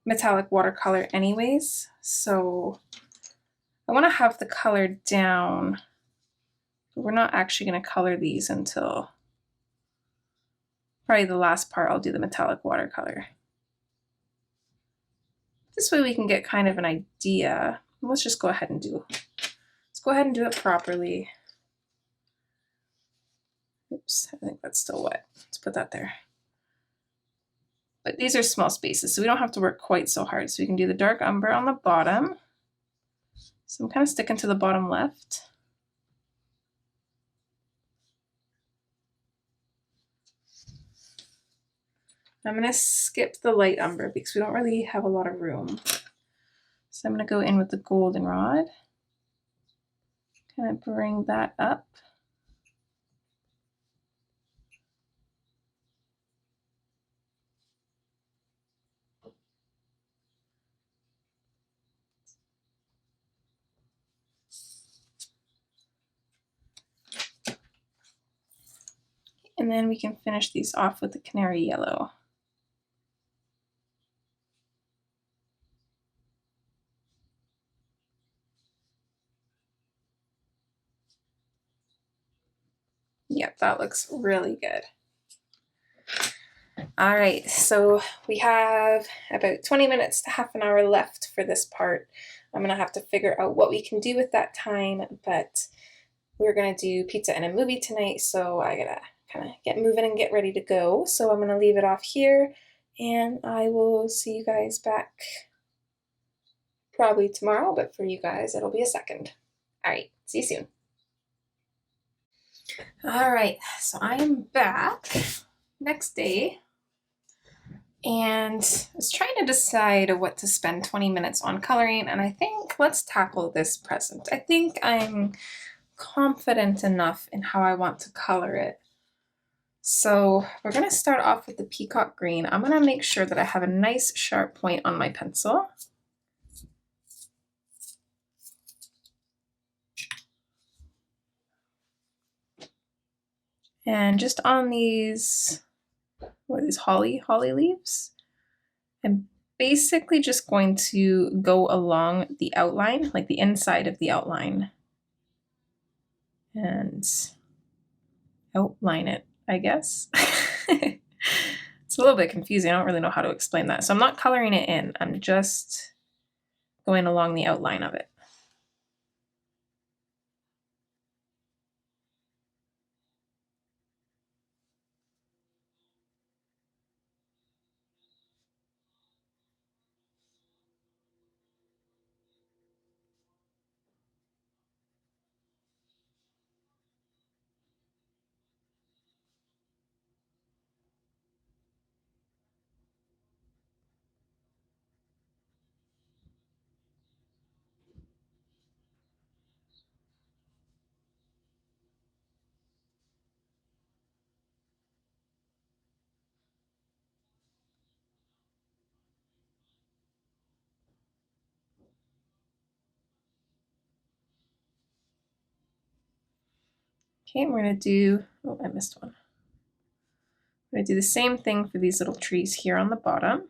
metallic watercolor anyways. So I want to have the color down, but we're not actually going to color these until probably the last part. I'll do the metallic watercolor. This way we can get kind of an idea. Let's just go ahead and do it properly. Oops, I think that's still wet. Let's put that there. But these are small spaces, so we don't have to work quite so hard. So we can do the dark umber on the bottom. So I'm kind of sticking to the bottom left. I'm going to skip the light umber because we don't really have a lot of room. So I'm going to go in with the goldenrod. Kind of bring that up. And then we can finish these off with the canary yellow. Yep, that looks really good. All right, so we have about 20 minutes to half an hour left for this part. I'm gonna have to figure out what we can do with that time, but we're gonna do pizza and a movie tonight, so I gotta kind of get moving and get ready to go. So I'm gonna leave it off here, and I will see you guys back probably tomorrow, but for you guys, it'll be a second. All right, see you soon. All right, so I am back next day, and I was trying to decide what to spend 20 minutes on coloring, and I think let's tackle this present. I think I'm confident enough in how I want to color it. So we're going to start off with the peacock green. I'm going to make sure that I have a nice sharp point on my pencil. And just on these, what are these, holly leaves? I'm basically just going to go along the outline, like the inside of the outline, and outline it, I guess. It's a little bit confusing. I don't really know how to explain that. So I'm not coloring it in. I'm just going along the outline of it. Okay, we're gonna do, oh, I missed one. I'm gonna do the same thing for these little trees here on the bottom.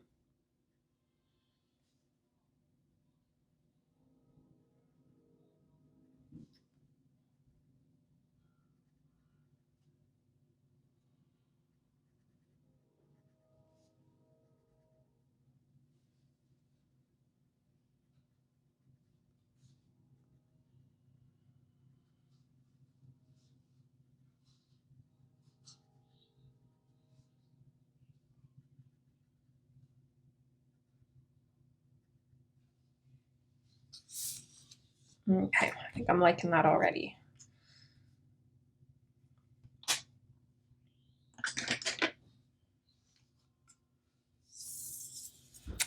Okay, I think I'm liking that already.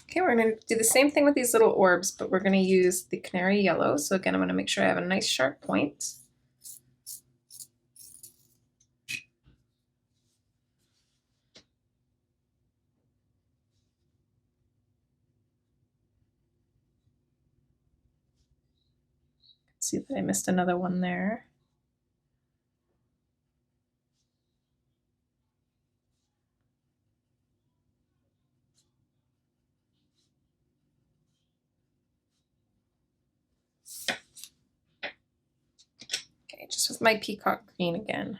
Okay, we're gonna do the same thing with these little orbs, but we're gonna use the canary yellow. So again, I'm gonna make sure I have a nice sharp point. See that I missed another one there. Okay, just with my peacock green again.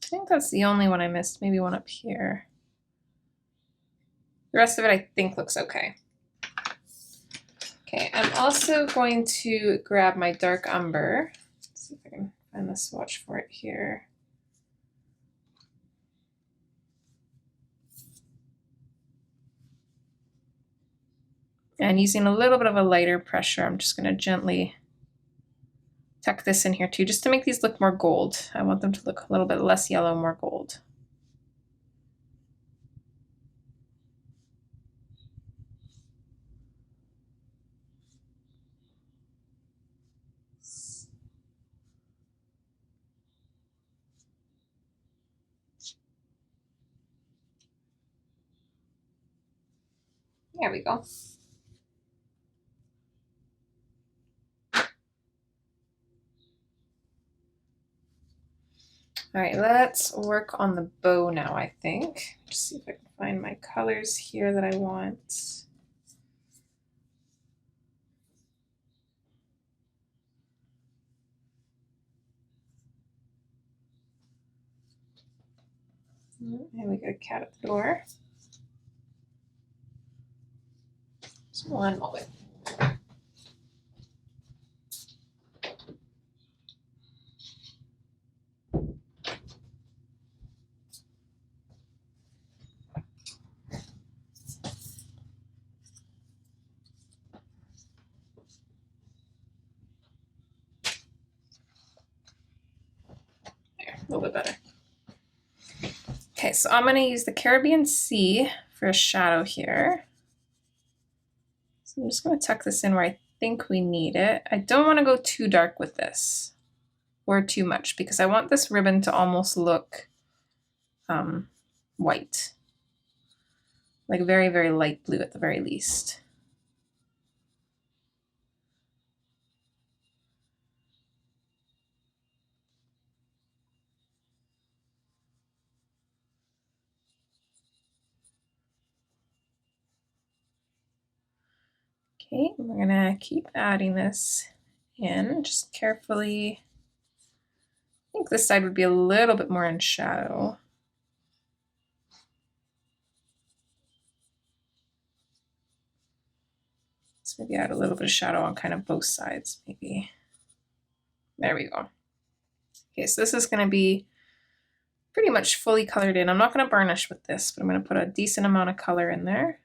I think that's the only one I missed, maybe one up here. The rest of it I think looks okay. Okay, I'm also going to grab my dark umber. Let's see if I can find the swatch for it here. And using a little bit of a lighter pressure, I'm just gonna gently tuck this in here too, just to make these look more gold. I want them to look a little bit less yellow, more gold. There we go. All right, let's work on the bow now, I think. Just see if I can find my colors here that I want. And we got a cat at the door. Just one moment. There, a little bit better. Okay, so I'm gonna use the Caribbean Sea for a shadow here. So I'm just gonna tuck this in where I think we need it. I don't wanna go too dark with this or too much because I want this ribbon to almost look white. Like very, very light blue at the very least. Okay, we're gonna keep adding this in, just carefully. I think this side would be a little bit more in shadow. So maybe add a little bit of shadow on kind of both sides, maybe. There we go. Okay, so this is gonna be pretty much fully colored in. I'm not gonna burnish with this, but I'm gonna put a decent amount of color in there.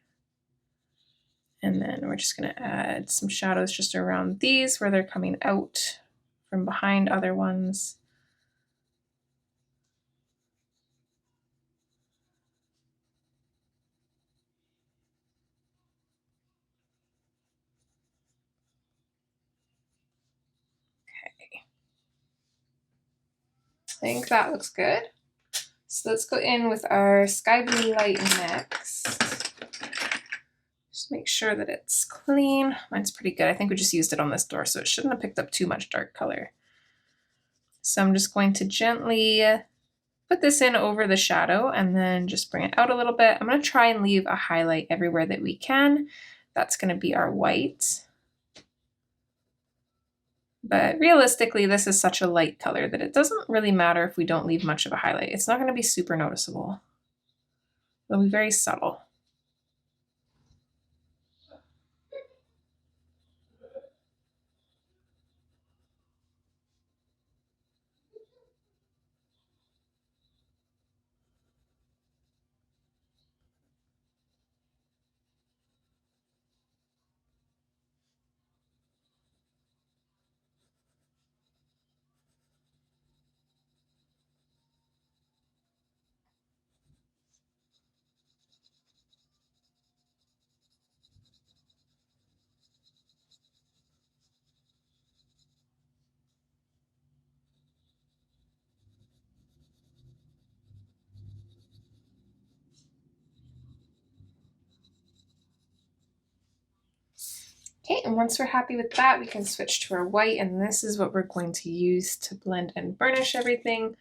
And then we're just gonna add some shadows just around these where they're coming out from behind other ones. Okay. I think that looks good. So let's go in with our sky blue light next. Just make sure that it's clean. Mine's pretty good. I think we just used it on this door, so it shouldn't have picked up too much dark color. So I'm just going to gently put this in over the shadow and then just bring it out a little bit. I'm going to try and leave a highlight everywhere that we can. That's going to be our white. But realistically, this is such a light color that it doesn't really matter if we don't leave much of a highlight. It's not going to be super noticeable. It'll be very subtle. Okay, and once we're happy with that, we can switch to our white, and this is what we're going to use to blend and burnish everything.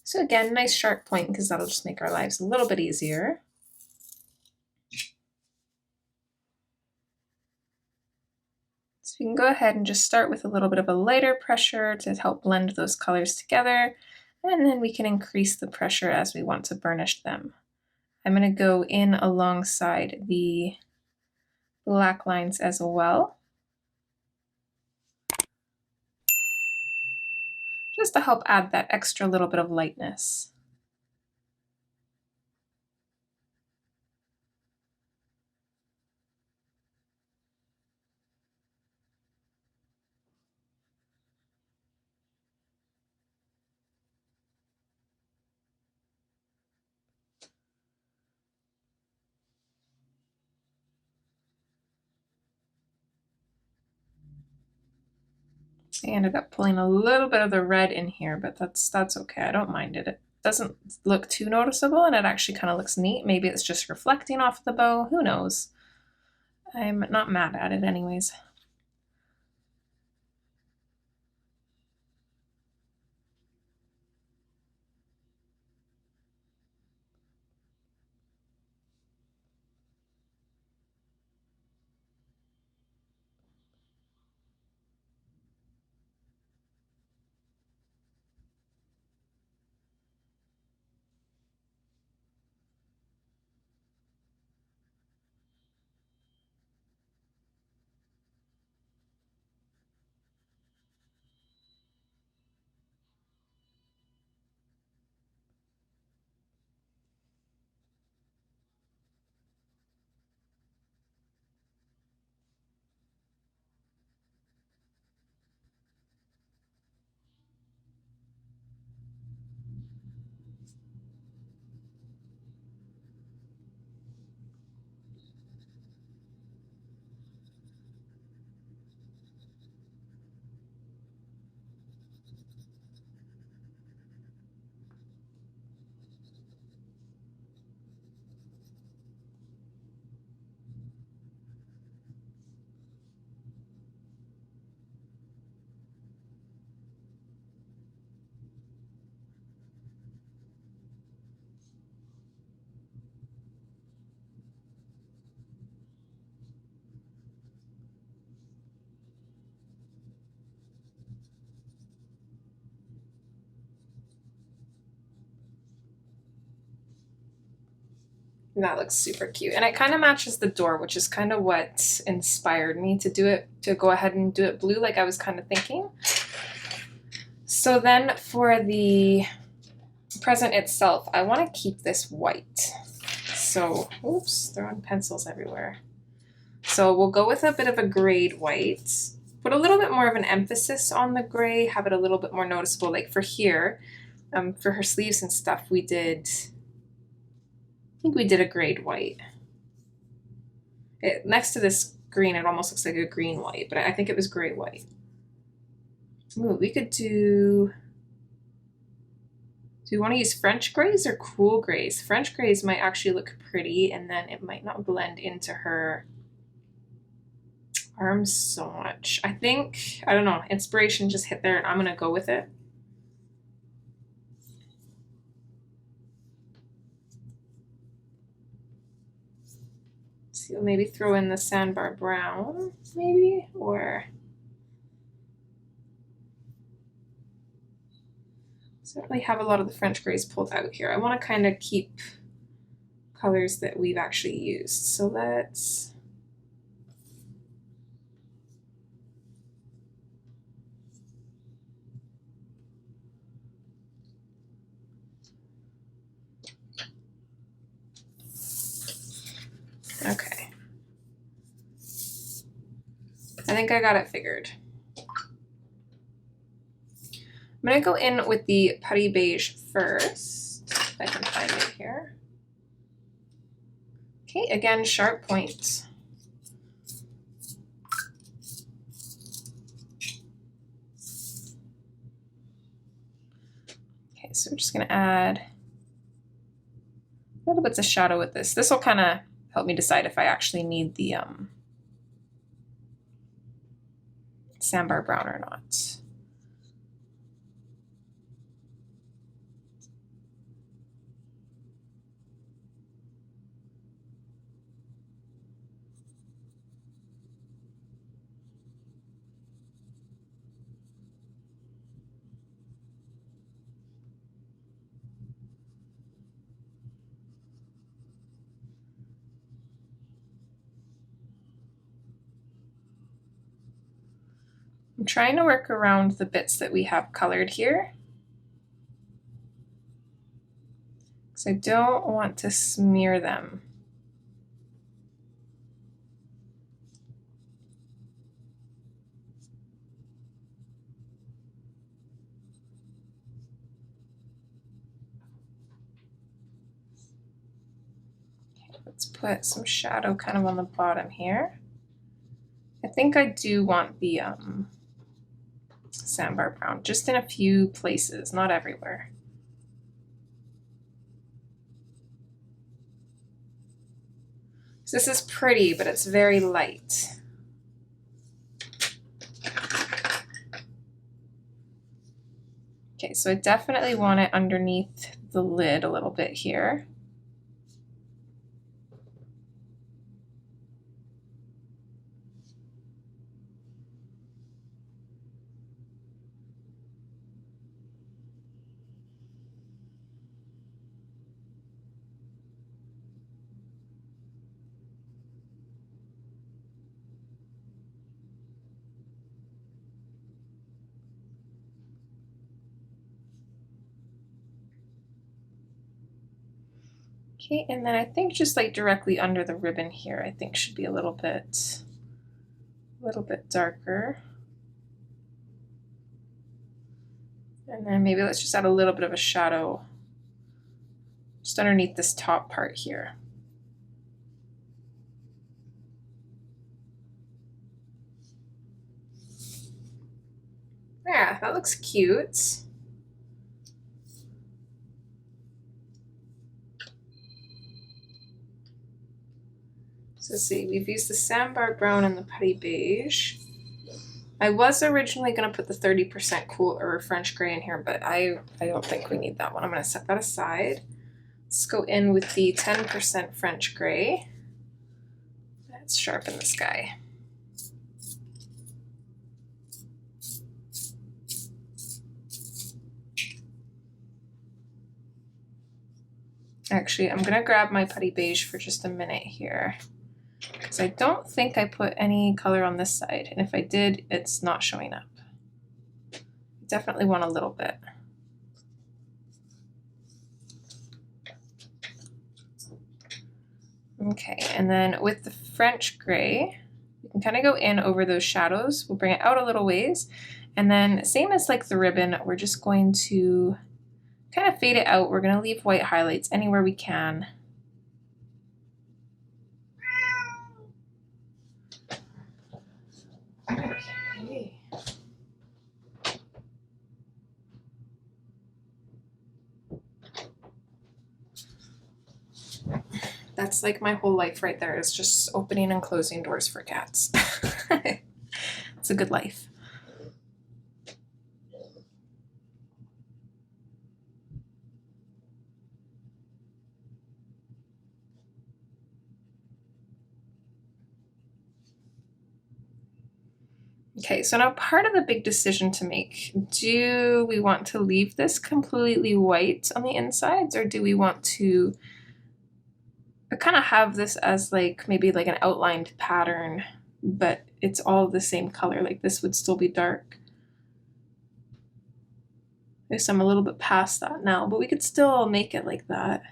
So again, nice sharp point because that'll just make our lives a little bit easier. So we can go ahead and just start with a little bit of a lighter pressure to help blend those colors together, and then we can increase the pressure as we want to burnish them. I'm going to go in alongside the black lines as well, just to help add that extra little bit of lightness. I ended up pulling a little bit of the red in here, but that's okay. I don't mind it. It doesn't look too noticeable, and it actually kind of looks neat. Maybe it's just reflecting off the bow. Who knows? I'm not mad at it anyways. And that looks super cute. And it kind of matches the door, which is kind of what inspired me to do it, to go ahead and do it blue like I was kind of thinking. So then for the present itself, I want to keep this white. So, oops, throwing pencils everywhere. So we'll go with a bit of a grayed white. Put a little bit more of an emphasis on the gray, have it a little bit more noticeable. Like for here, for her sleeves and stuff, I think we did a grayed white. Next to this green, it almost looks like a green white, but I think it was gray white. Ooh, we could do we want to use French grays or cool grays? French grays might actually look pretty, and then it might not blend into her arms so much. I think, I don't know, inspiration just hit there and I'm gonna go with it. So we'll maybe throw in the sandbar brown, maybe, or certainly have a lot of the French grays pulled out here. I want to kind of keep colors that we've actually used. So let's okay. I think I got it figured. I'm going to go in with the putty beige first, if I can find it here. Okay, again, sharp point. Okay, so we're just going to add a little bits of shadow with this. This will kind of help me decide if I actually need the sandbar brown or not. I'm trying to work around the bits that we have colored here, because I don't want to smear them. Okay, let's put some shadow kind of on the bottom here. I think I do want the sandbar brown, just in a few places, not everywhere. So this is pretty, but it's very light. Okay, so I definitely want it underneath the lid a little bit here. Okay, and then I think just like directly under the ribbon here, I think should be a little bit darker. And then maybe let's just add a little bit of a shadow just underneath this top part here. Yeah, that looks cute. So let's see, we've used the sandbar brown and the putty beige. I was originally going to put the 30% cool or French gray in here, but I don't think we need that one. I'm going to set that aside. Let's go in with the 10% French gray. Let's sharpen the sky. Actually, I'm gonna grab my putty beige for just a minute here, because I don't think I put any color on this side, and if I did, it's not showing up. Definitely want a little bit. Okay, and then with the French gray, we can kind of go in over those shadows. We'll bring it out a little ways, and then same as like the ribbon, we're just going to kind of fade it out. We're going to leave white highlights anywhere we can. Okay. That's like my whole life right there, is just opening and closing doors for cats. It's a good life. Okay, so now part of the big decision to make, do we want to leave this completely white on the insides, or do we want to kind of have this as like maybe like an outlined pattern, but it's all the same color? Like this would still be dark. I guess I'm a little bit past that now, but we could still make it like that.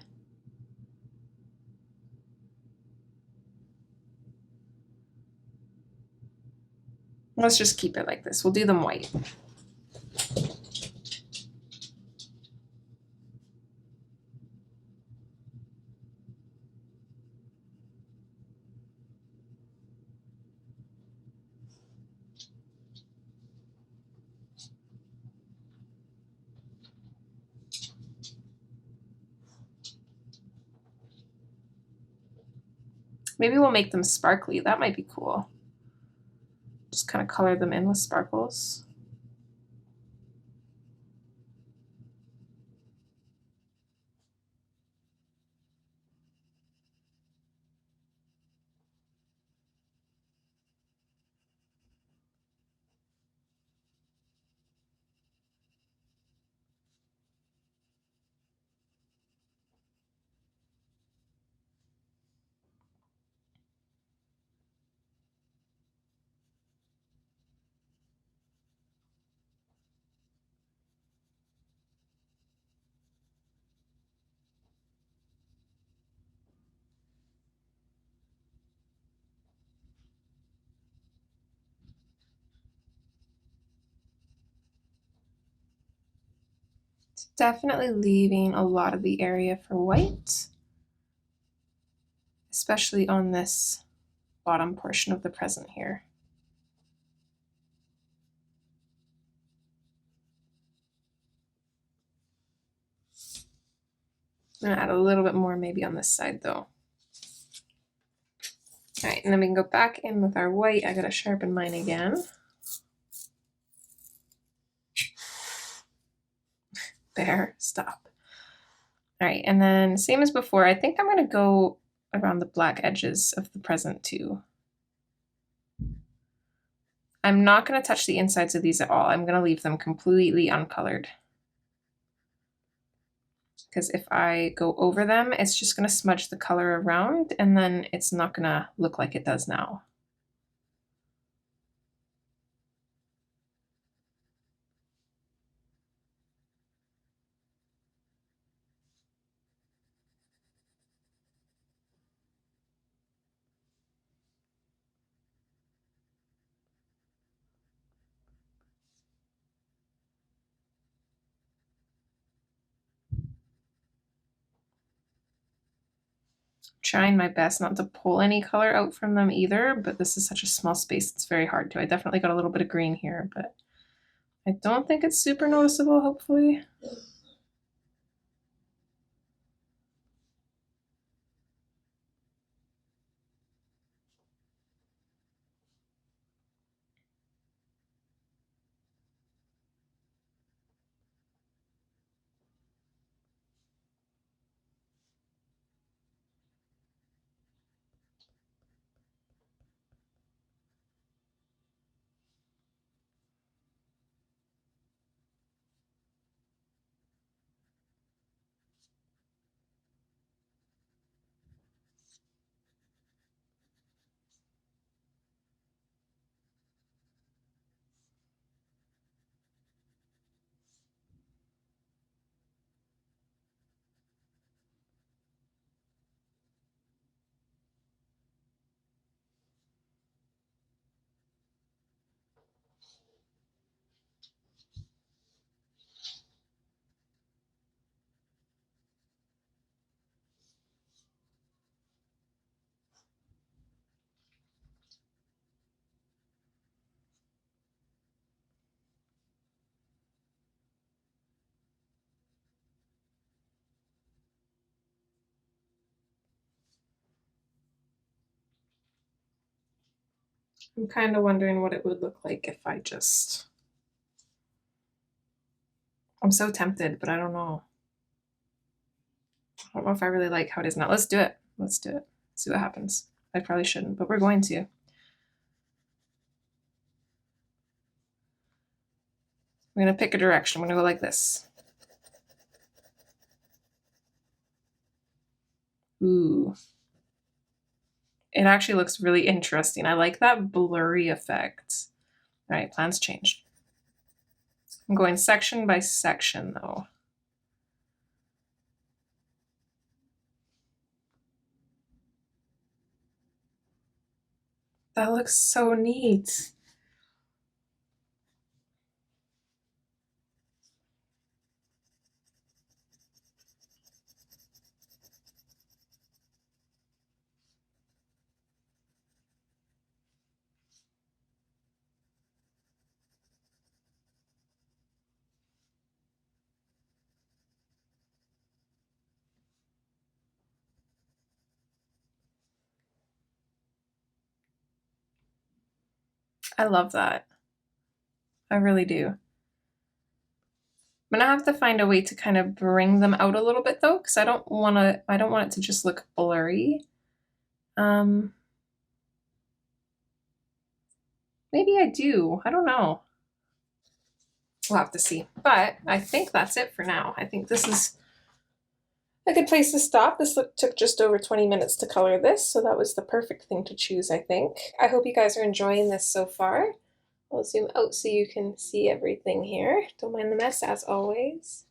Let's just keep it like this. We'll do them white. Maybe we'll make them sparkly. That might be cool. Just kind of color them in with sparkles. Definitely leaving a lot of the area for white, especially on this bottom portion of the present here. I'm gonna add a little bit more maybe on this side though. All right, and then we can go back in with our white. I gotta sharpen mine again. There, stop. All right, and then same as before, I think I'm gonna go around the black edges of the present too. I'm not gonna touch the insides of these at all. I'm gonna leave them completely uncolored. Because if I go over them, it's just gonna smudge the color around, and then it's not gonna look like it does now. Trying my best not to pull any color out from them either, but this is such a small space, it's very hard to. I definitely got a little bit of green here, but I don't think it's super noticeable, hopefully. I'm kind of wondering what it would look like if I just... I'm so tempted, but I don't know. I don't know if I really like how it is now. Let's do it. Let's do it. See what happens. I probably shouldn't, but we're going to. I'm going to pick a direction. I'm going to go like this. Ooh. It actually looks really interesting. I like that blurry effect. All right, plans changed. I'm going section by section though. That looks so neat. I love that. I really do. I'm gonna have to find a way to kind of bring them out a little bit though, because I don't want it to just look blurry. Maybe I do. I don't know. We'll have to see. But I think that's it for now. I think this is a good place to stop. This took just over 20 minutes to color this, so that was the perfect thing to choose, I think. I hope you guys are enjoying this so far. I'll zoom out so you can see everything here. Don't mind the mess as always.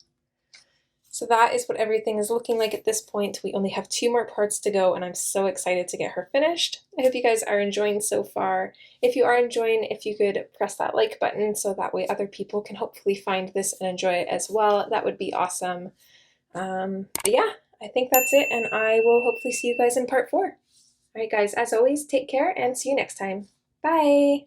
So that is what everything is looking like at this point. We only have 2 more parts to go and I'm so excited to get her finished. I hope you guys are enjoying so far. If you are enjoying, if you could press that like button so that way other people can hopefully find this and enjoy it as well, that would be awesome. But yeah, I think that's it and I will hopefully see you guys in part 4. All right guys, as always, take care and see you next time. Bye!